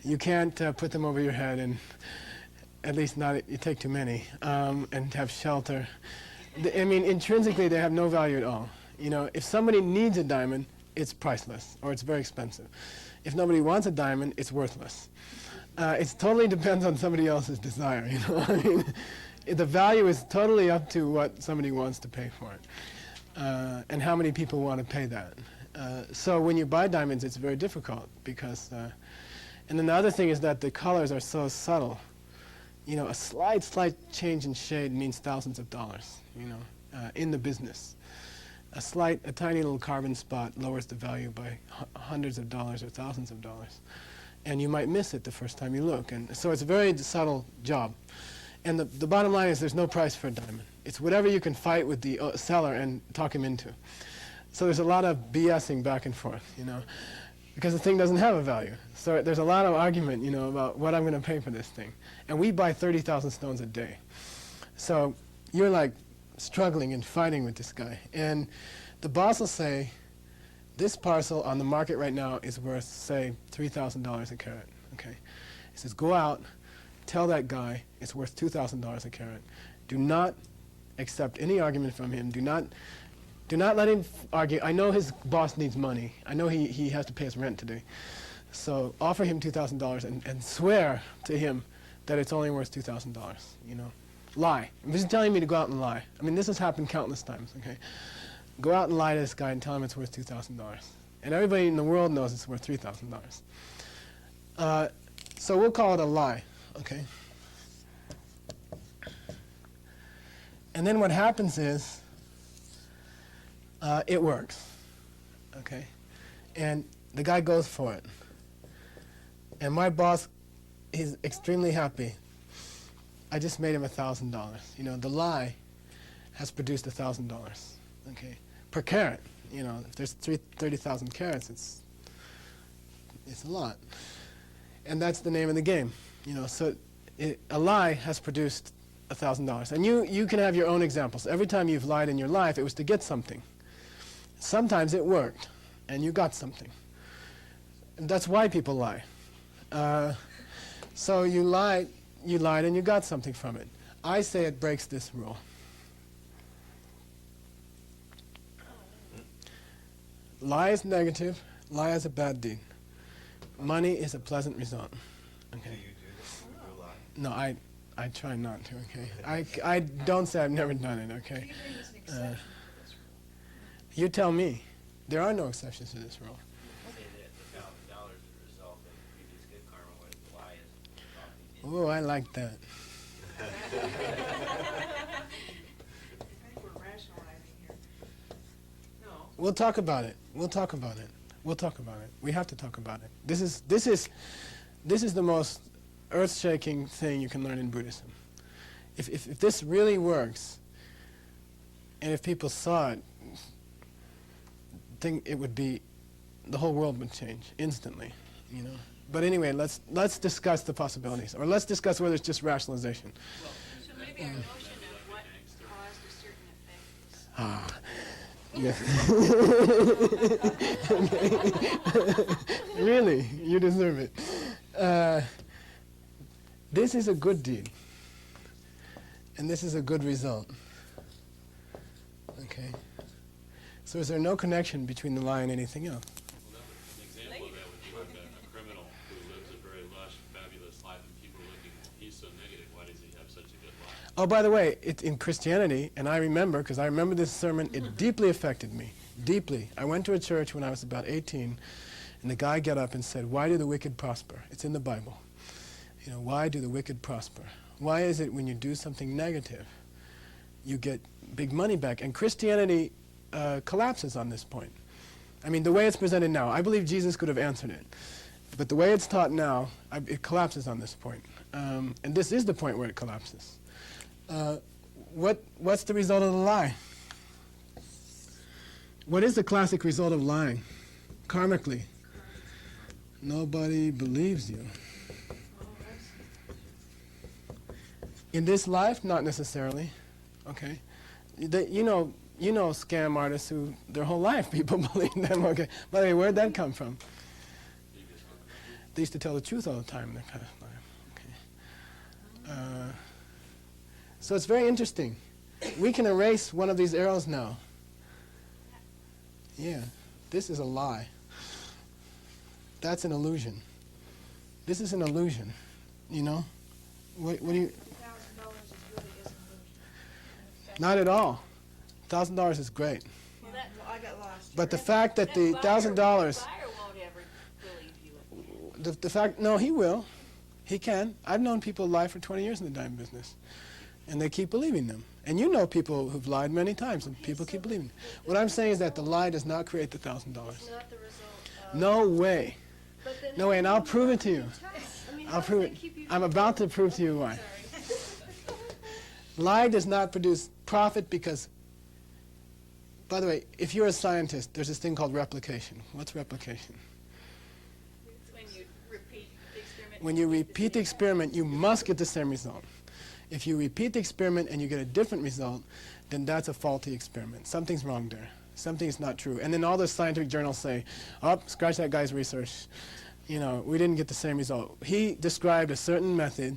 You can't put them over your head, and at least not, you take too many, and have shelter. I mean, intrinsically, they have no value at all. You know, if somebody needs a diamond, it's priceless, or it's very expensive. If nobody wants a diamond, it's worthless. It totally depends on somebody else's desire, you know. I mean, the value is totally up to what somebody wants to pay for it, and how many people want to pay that. So when you buy diamonds, it's very difficult because, and then the other thing is that the colors are so subtle. You know, a slight change in shade means thousands of dollars, you know, in the business. A tiny little carbon spot lowers the value by hundreds of dollars or thousands of dollars. And you might miss it the first time you look. And so it's a very subtle job. And the bottom line is there's no price for a diamond. It's whatever you can fight with the seller and talk him into. So there's a lot of BSing back and forth, you know, because the thing doesn't have a value. So there's a lot of argument, you know, about what I'm going to pay for this thing. And we buy 30,000 stones a day. So you're like struggling and fighting with this guy. And the boss will say, this parcel on the market right now is worth, say, $3,000 a carat. Okay? He says, go out, tell that guy it's worth $2,000 a carat. Do not accept any argument from him. Do not let him argue. I know his boss needs money. I know he has to pay his rent today. So offer him $2,000 and swear to him that it's only worth $2,000, you know. Lie. This is telling me to go out and lie. I mean, this has happened countless times, okay? Go out and lie to this guy and tell him it's worth $2,000. And everybody in the world knows it's worth $3,000. So we'll call it a lie, okay? And then what happens is it works, okay? And the guy goes for it. And my boss, he's extremely happy. I just made him $1,000. You know, the lie has produced $1,000, okay, per carat. You know, if there's 30,000 carats, it's a lot. And that's the name of the game. You know, so a lie has produced $1,000. And you can have your own examples. Every time you've lied in your life, it was to get something. Sometimes it worked, and you got something. And that's why people lie. So you lied and you got something from it. I say it breaks this rule. Lie is negative. Lie is a bad deed. Money is a pleasant result. Okay. Do you do this? You lie? No, I try not to. Okay. I don't say I've never done it. Okay. Do you bring as an exception to this rule? You tell me. There are no exceptions to this rule. Say that the $1,000 is a result of previous good karma, where the lie is something. Oh, I like that. I think we're rationalizing here. No. We'll talk about it. We'll talk about it. We'll talk about it. We have to talk about it. This is the most earth-shaking thing you can learn in Buddhism. If this really works, and if people saw it, think it would be, the whole world would change instantly, you know. But anyway, let's discuss the possibilities, or let's discuss whether it's just rationalization. So maybe our notion of what caused a certain effect. Ah, yes. Really, you deserve it. This is a good deed, and this is a good result. Okay. So is there no connection between the lie and anything else? Well, an example of that would be like a criminal who lives a very lush, fabulous life, and people are looking, well, he's so negative, why does he have such a good life? Oh, by the way, it's in Christianity, and I remember, because I remember this sermon, it deeply affected me, deeply. I went to a church when I was about 18, and the guy got up and said, why do the wicked prosper? It's in the Bible. You know, why do the wicked prosper? Why is it when you do something negative, you get big money back? And Christianity collapses on this point. I mean, the way it's presented now, I believe Jesus could have answered it. But the way it's taught now, it collapses on this point. And this is the point where it collapses. What's the result of the lie? What is the classic result of lying? Karmically. Nobody believes you. In this life, not necessarily. Okay? You know scam artists who their whole life people believe them. Okay. By the way, where'd that come from? They used to tell the truth all the time in their past life. Okay. So it's very interesting. We can erase one of these arrows now. Yeah. This is a lie. That's an illusion. This is an illusion. You know? What do you... $1,000 is really isn't good. Not at all. $1,000 is great. Well, that, Well, I got lost. But the fact that the $1,000... buyer won't ever believe you. The fact... No, he will. He can. I've known people lie for 20 years in the diamond business. And they keep believing them. And you know people who've lied many times, and people keep believing them. What I'm saying is that the lie does not create the $1,000. It's not the result of. No way. But then No way, and I'll prove it to you. I mean, I'll how do prove they it. keep you I'm from- about to prove to you why. Sorry. Lie does not produce profit because, by the way, if you're a scientist, there's this thing called replication. What's replication? It's when you repeat the experiment. When you repeat the experiment, you must get the same result. If you repeat the experiment and you get a different result, then that's a faulty experiment. Something's wrong there. Something's not true. And then all the scientific journals say, oh, scratch that guy's research. You know, we didn't get the same result. He described a certain method.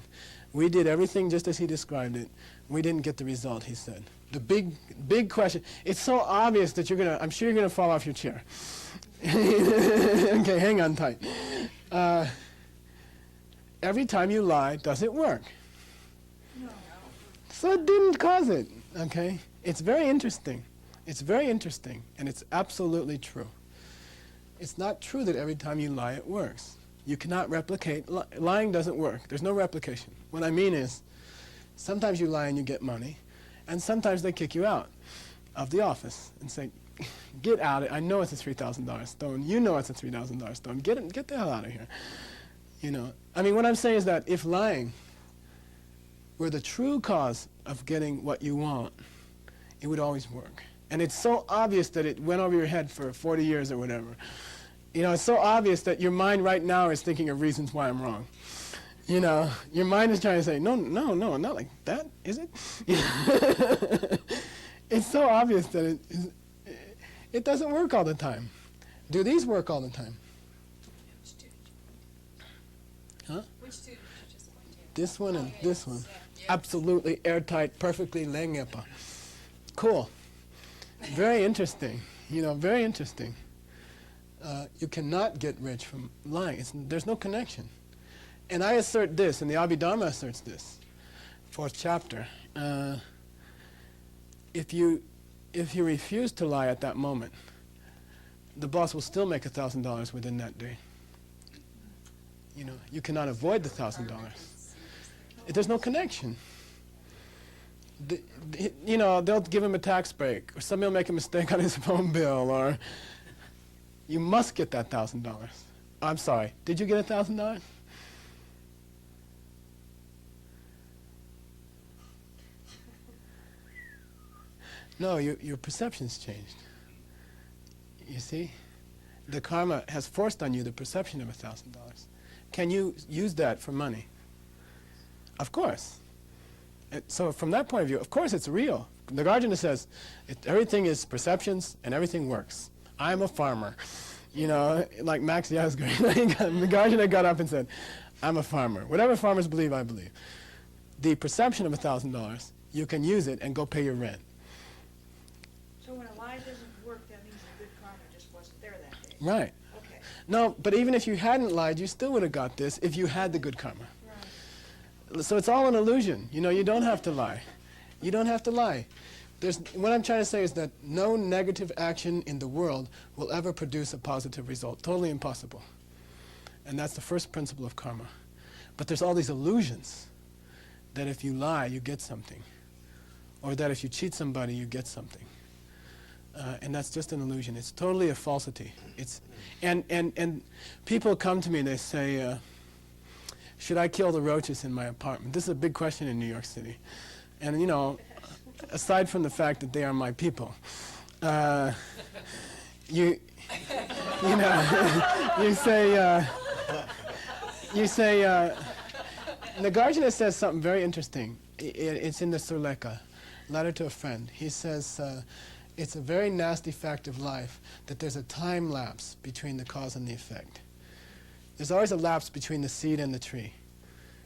We did everything just as he described it. We didn't get the result, he said. The big question, it's so obvious that I'm sure you're going to fall off your chair. Okay, hang on tight. Every time you lie, does it work? No. So it didn't cause it, okay? It's very interesting. It's very interesting, and it's absolutely true. It's not true that every time you lie, it works. You cannot replicate. Lying doesn't work. There's no replication. What I mean is, sometimes you lie and you get money, and sometimes they kick you out of the office and say, get out. I know it's a $3,000 stone. You know it's a $3,000 stone. Get the hell out of here. You know. I mean, what I'm saying is that if lying were the true cause of getting what you want, it would always work. And it's so obvious that it went over your head for 40 years or whatever. You know, it's so obvious that your mind right now is thinking of reasons why I'm wrong. You know, your mind is trying to say, no, not like that, is it? It's so obvious that it doesn't work all the time. Do these work all the time? Huh? Which two did you just point to? This one and this one. Absolutely airtight, perfectly lengepa. Cool. Very interesting. You know, very interesting. You cannot get rich from lying. There's no connection. And I assert this, and the Abhidharma asserts this, 4th chapter. If you refuse to lie at that moment, the boss will still make $1,000 within that day. You know, you cannot avoid the $1,000. There's no connection. You know, they'll give him a tax break, or somebody will make a mistake on his phone bill, or you must get that $1,000. I'm sorry, did you get $1,000? No, your perception's changed. You see? The karma has forced on you the perception of $1,000. Can you use that for money? Of course. So from that point of view, of course it's real. Nagarjuna says, everything is perceptions and everything works. I'm a farmer. You know, like Max Yasguri. Nagarjuna got up and said, I'm a farmer. Whatever farmers believe, I believe. The perception of $1,000, you can use it and go pay your rent. So when a lie doesn't work, that means the good karma just wasn't there that day. Right. Okay. No, but even if you hadn't lied, you still would have got this if you had the good karma. Right. So it's all an illusion. You know, you don't have to lie. You don't have to lie. What I'm trying to say is that no negative action in the world will ever produce a positive result. Totally impossible. And that's the first principle of karma. But there's all these illusions that if you lie, you get something. Or that if you cheat somebody, you get something. And that's just an illusion. It's totally a falsity. And people come to me and they say, should I kill the roaches in my apartment? This is a big question in New York City. And you know, aside from the fact that they are my people, you know, you say, Nagarjuna says something very interesting. It's in the Surleka, letter to a friend. He says, it's a very nasty fact of life that there's a time lapse between the cause and the effect. There's always a lapse between the seed and the tree.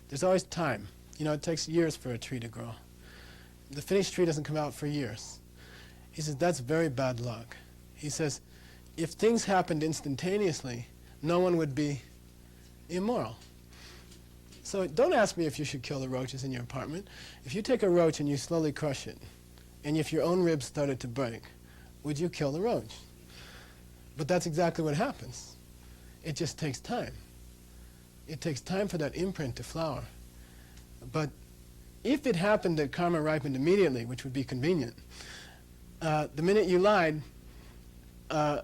There's always time. You know, it takes years for a tree to grow. The finished tree doesn't come out for years. He says, that's very bad luck. He says, if things happened instantaneously, no one would be immoral. So don't ask me if you should kill the roaches in your apartment. If you take a roach and you slowly crush it, and if your own ribs started to break, would you kill the roach? But that's exactly what happens. It just takes time. It takes time for that imprint to flower. But if it happened that karma ripened immediately, which would be convenient, the minute you lied, or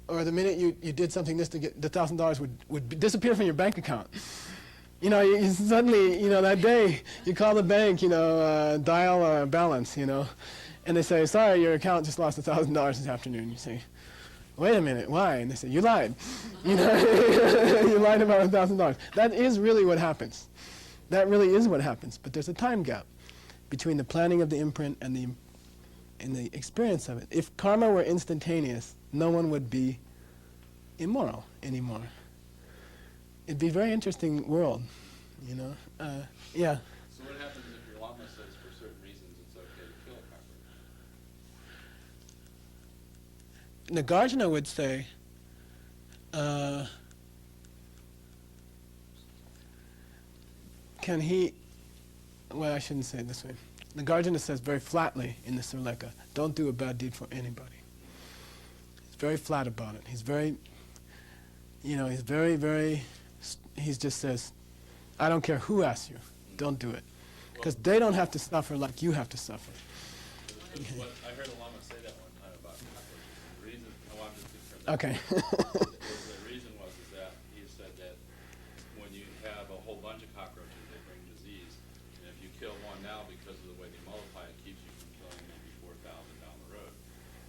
the minute you did something this to get the $1,000 would disappear from your bank account. You suddenly, that day, you call the bank, dial balance, and they say, sorry, your account just lost $1,000 this afternoon. You say, wait a minute, why? And they say, you lied. You lied about $1,000. That is really what happens. That really is what happens. But there's a time gap between the planning of the imprint and the experience of it. If karma were instantaneous, no one would be immoral anymore. It'd be a very interesting world, Yeah. So what happens if your lama says for certain reasons it's okay to kill a cockroach? Nagarjuna would say, can he, well, I shouldn't say it this way. Nagarjuna says very flatly in the Surleka, don't do a bad deed for anybody. He's very flat about it. He's very, he's very, very, he just says, I don't care who asks you, don't do it. Because they don't have to suffer like you have to suffer. I heard a lama say that one time about cockroaches. The reason, I'm just confirming that. Okay. The reason was that he said that when you have a whole bunch of cockroaches, they bring disease. And if you kill one now because of the way they multiply, it keeps you from killing maybe 4,000 down the road.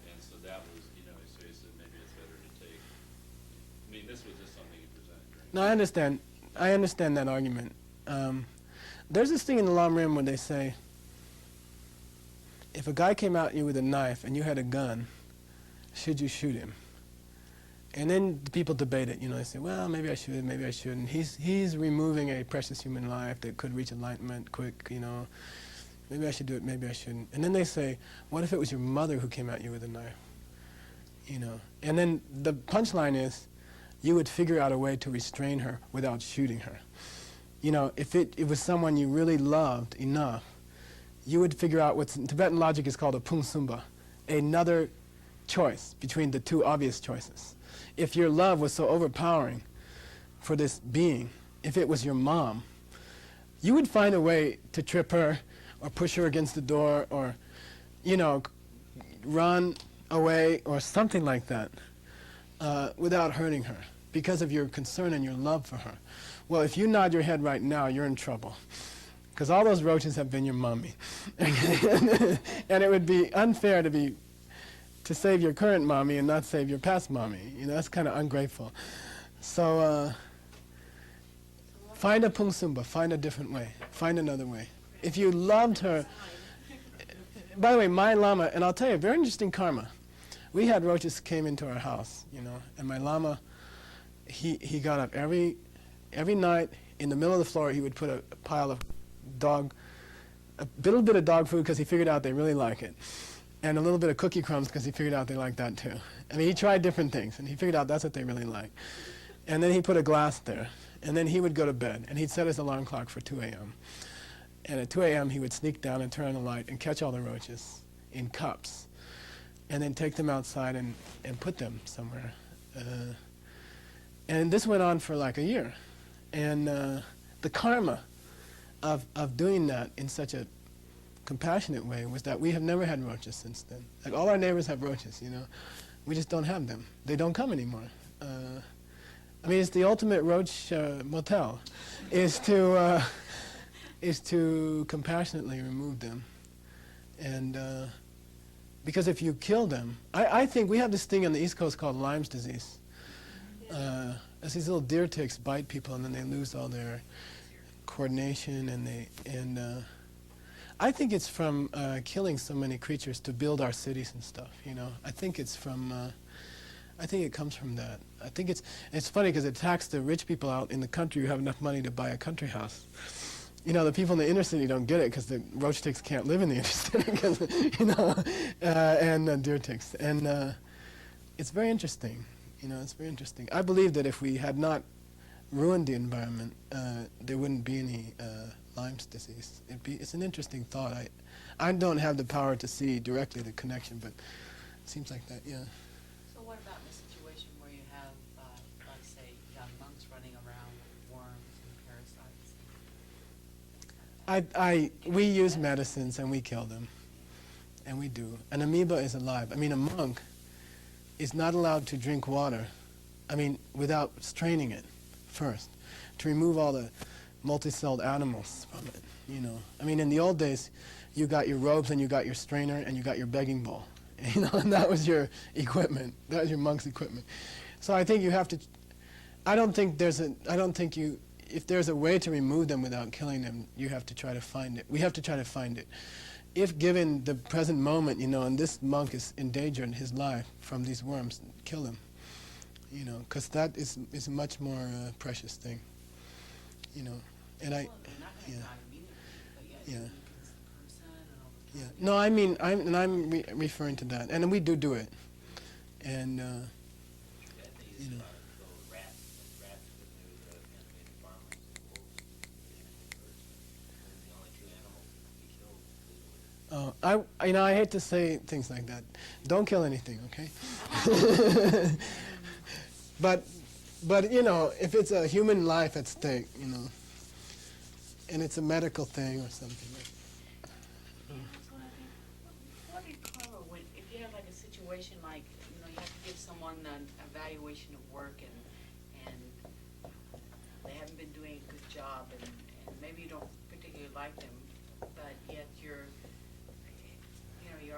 And so that was, so he said maybe it's better to take. This was just something he presented during. No, I understand. I understand that argument. There's this thing in the Lam Rim where they say, if a guy came at you with a knife and you had a gun, should you shoot him? And then the people debate it. They say, well, maybe I should, maybe I shouldn't. He's removing a precious human life that could reach enlightenment quick, Maybe I should do it, maybe I shouldn't. And then they say, what if it was your mother who came at you with a knife? And then the punchline is, you would figure out a way to restrain her without shooting her. If it was someone you really loved enough, you would figure out what's in Tibetan logic is called a pungsumba, another choice between the two obvious choices. If your love was so overpowering for this being, if it was your mom, you would find a way to trip her or push her against the door or, run away or something like that without hurting her because of your concern and your love for her. Well, if you nod your head right now, you're in trouble. Because all those roaches have been your mommy. And it would be unfair to save your current mommy and not save your past mommy. That's kind of ungrateful. So find a pungsumba, find a different way, find another way. If you loved her, by the way, my lama, and I'll tell you, very interesting karma. We had roaches came into our house, and my lama, he got up every night in the middle of the floor. He would put a pile of a little bit of dog food because he figured out they really like it, and a little bit of cookie crumbs because he figured out they like that too. He tried different things, and he figured out that's what they really like. And then he put a glass there, and then he would go to bed, and he'd set his alarm clock for 2 a.m. And at 2 a.m. he would sneak down and turn on the light and catch all the roaches in cups, and then take them outside and put them somewhere. And this went on for like a year. And the karma of doing that in such a compassionate way was that we have never had roaches since then. Like all our neighbors have roaches, We just don't have them. They don't come anymore. It's the ultimate roach motel, is to compassionately remove them. And because if you kill them, I think we have this thing on the East Coast called Lyme's disease. As these little deer ticks bite people, and then they lose all their coordination, and I think it's from killing so many creatures to build our cities and stuff. I think it's from. I think it comes from that. I think it's funny because it attacks the rich people out in the country who have enough money to buy a country house. The people in the inner city don't get it because the roach ticks can't live in the inner city, and deer ticks, and it's very interesting. It's very interesting. I believe that if we had not ruined the environment, there wouldn't be any Lyme's disease. It's an interesting thought. I don't have the power to see directly the connection, but it seems like that, yeah. So what about in a situation where you have, like say, young monks running around with worms and parasites? We use medicines and we kill them, and we do. An amoeba is alive. I mean, a monk is not allowed to drink water, without straining it first, to remove all the multicelled animals from it, in the old days, you got your robes and you got your strainer and you got your begging bowl, and that was your equipment. That was your monk's equipment. So I think you have to, if there's a way to remove them without killing them, you have to try to find it. We have to try to find it. If given the present moment, and this monk is endangered his life from these worms, kill him, because that is a much more precious thing, and Well, they're not yeah. gonna die immediately, but yet Yeah. you convince the person and Yeah. overcome it. No, I'm referring to that, and we do it, and That they used You know. to kill rats, like rats, because they were the animated farmers and wolves and birds. Those are the only two animals that we killed. I hate to say things like that. Don't kill anything, okay? but if it's a human life at stake, and it's a medical thing or something. So I think, what did Carla, if you have like a situation like, you have to give someone an evaluation of work and they haven't been doing a good job and maybe you don't particularly like them, but yet you're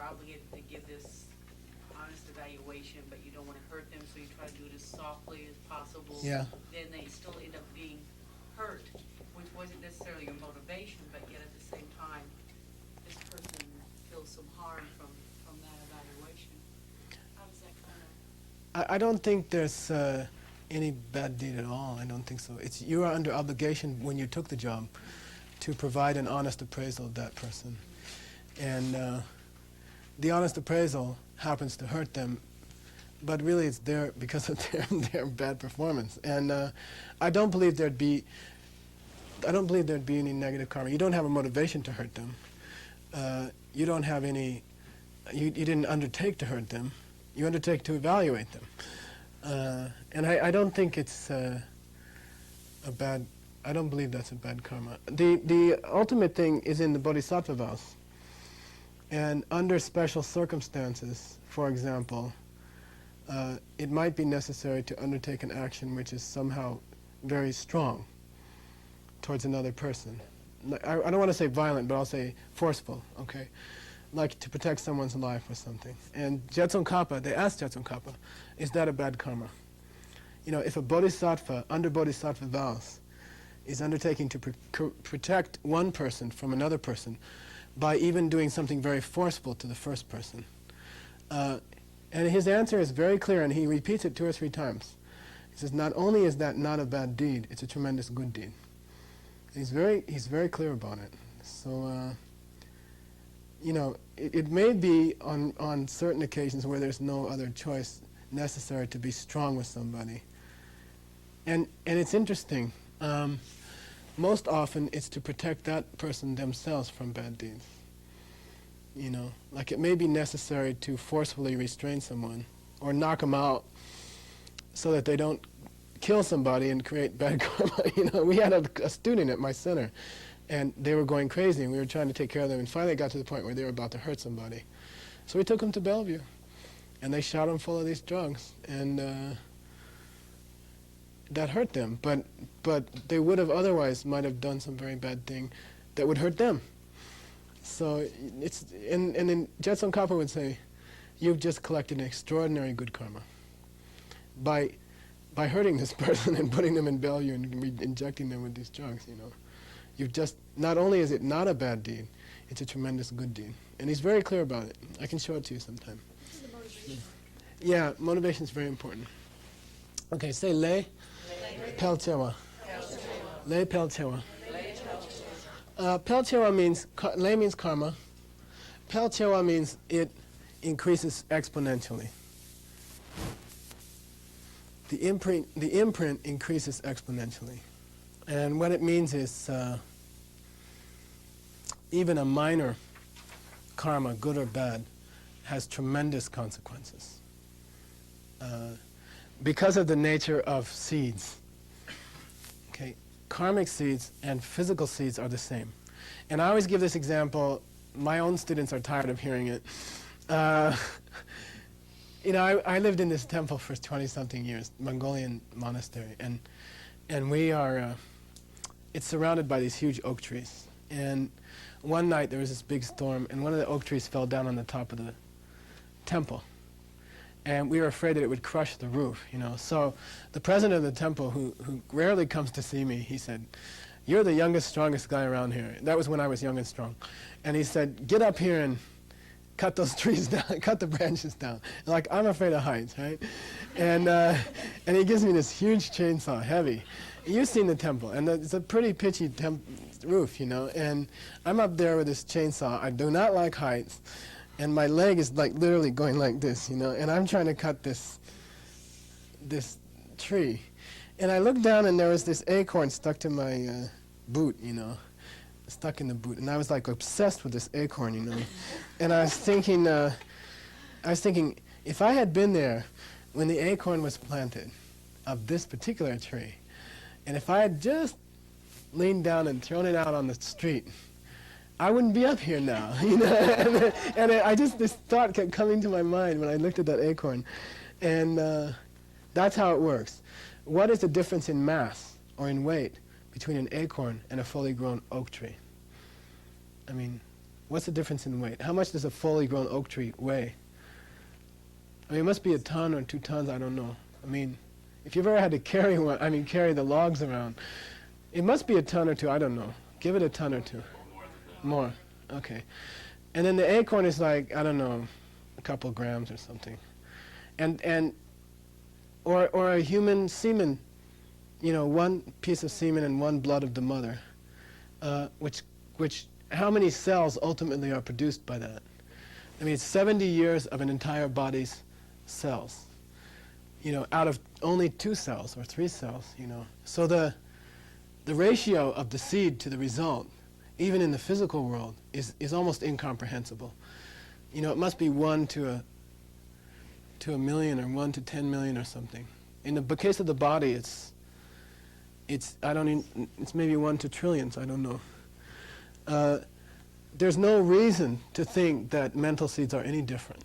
obligated to give this honest evaluation, but you don't want to hurt them, so you try to do it as softly as possible. Yeah. Then they still end up being hurt, which wasn't necessarily your motivation, but yet at the same time, this person feels some harm from that evaluation. How does that kind of? I don't think there's any bad deed at all. I don't think so. You are under obligation when you took the job to provide an honest appraisal of that person, and the honest appraisal happens to hurt them, but really it's there because of their bad performance. And I don't believe there'd be any negative karma. You don't have a motivation to hurt them. You don't have any. You didn't undertake to hurt them. You undertake to evaluate them. And I don't think it's a bad. I don't believe that's a bad karma. The ultimate thing is in the bodhisattva vows. And under special circumstances, for example, it might be necessary to undertake an action which is somehow very strong towards another person. I don't want to say violent, but I'll say forceful, okay? Like to protect someone's life or something. And Jetsun Kappa, they asked Jetsun Kappa, is that a bad karma? If a bodhisattva, under bodhisattva vows, is undertaking to protect one person from another person, by even doing something very forceful to the first person. And his answer is very clear, and he repeats it 2 or 3 times. He says, not only is that not a bad deed, it's a tremendous good deed. He's very clear about it. So, it may be on certain occasions where there's no other choice necessary to be strong with somebody. And it's interesting. Most often it's to protect that person themselves from bad deeds. Like it may be necessary to forcefully restrain someone or knock them out so that they don't kill somebody and create bad karma. We had a student at my center and they were going crazy and we were trying to take care of them and finally it got to the point where they were about to hurt somebody. So we took them to Bellevue and they shot them full of these drugs and that hurt them, but they would have otherwise might have done some very bad thing that would hurt them. So it's and then Jetsun Kappa would say, you've just collected an extraordinary good karma by hurting this person and putting them in Bellevue and injecting them with these drugs. You've just, not only is it not a bad deed, it's a tremendous good deed, and he's very clear about it. I can show it to you sometime. This is the motivation. Yeah, motivation is very important. Okay, say lei pelchewa. Lei pelchewa. Pelchewa means, lei means karma. Pelchewa means it increases exponentially. the imprint increases exponentially. And what it means is even a minor karma, good or bad, has tremendous consequences. Because of the nature of seeds. Okay, karmic seeds and physical seeds are the same. And I always give this example. My own students are tired of hearing it. You know, I lived in this temple for 20-something years, Mongolian monastery, and we are, it's surrounded by these huge oak trees. And one night there was this big storm, and one of the oak trees fell down on the top of the temple. And we were afraid that it would crush the roof, you know. So the president of the temple, who rarely comes to see me, he said, "You're the youngest, strongest guy around here." That was when I was young and strong. And he said, "Get up here and cut those trees down, cut the branches down." And like, I'm afraid of heights, right? And he gives me this huge chainsaw, heavy. You've seen the temple, and it's a pretty pitchy roof, you know. And I'm up there with this chainsaw. I do not like heights. And my leg is like literally going like this, you know, and I'm trying to cut this tree. And I looked down and there was this acorn stuck to my boot, you know, stuck in the boot. And I was like obsessed with this acorn, you know. And I was thinking, if I had been there when the acorn was planted of this particular tree, and if I had just leaned down and thrown it out on the street, I wouldn't be up here now, you know. And this thought kept coming to my mind when I looked at that acorn. And that's how it works. What is the difference in mass or in weight between an acorn and a fully grown oak tree? I mean, what's the difference in weight? How much does a fully grown oak tree weigh? I mean, it must be a ton or 2 tons, I don't know. I mean, if you've ever had to carry one, carry the logs around, it must be a ton or 2, I don't know. Give it a ton or 2. More, okay. And then the acorn is like, I don't know, a couple grams or something. Or a human semen, you know, 1 piece of semen and 1 blood of the mother, which how many cells ultimately are produced by that? I mean, it's 70 years of an entire body's cells, you know, out of only 2 cells or 3 cells, you know. So the ratio of the seed to the result, even in the physical world, is almost incomprehensible. You know, it must be 1 to a million or 1 to 10 million or something. In the case of the body, it's maybe 1 to trillions, I don't know. There's no reason to think that mental seeds are any different.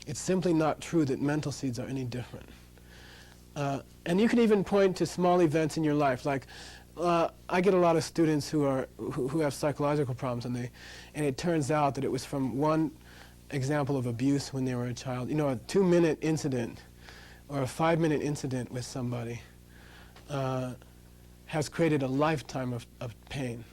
It's simply not true that mental seeds are any different. And you can even point to small events in your life, like I get a lot of students who have psychological problems, and it turns out that it was from one example of abuse when they were a child. You know, a 2-minute incident or a 5-minute incident with somebody has created a lifetime of pain.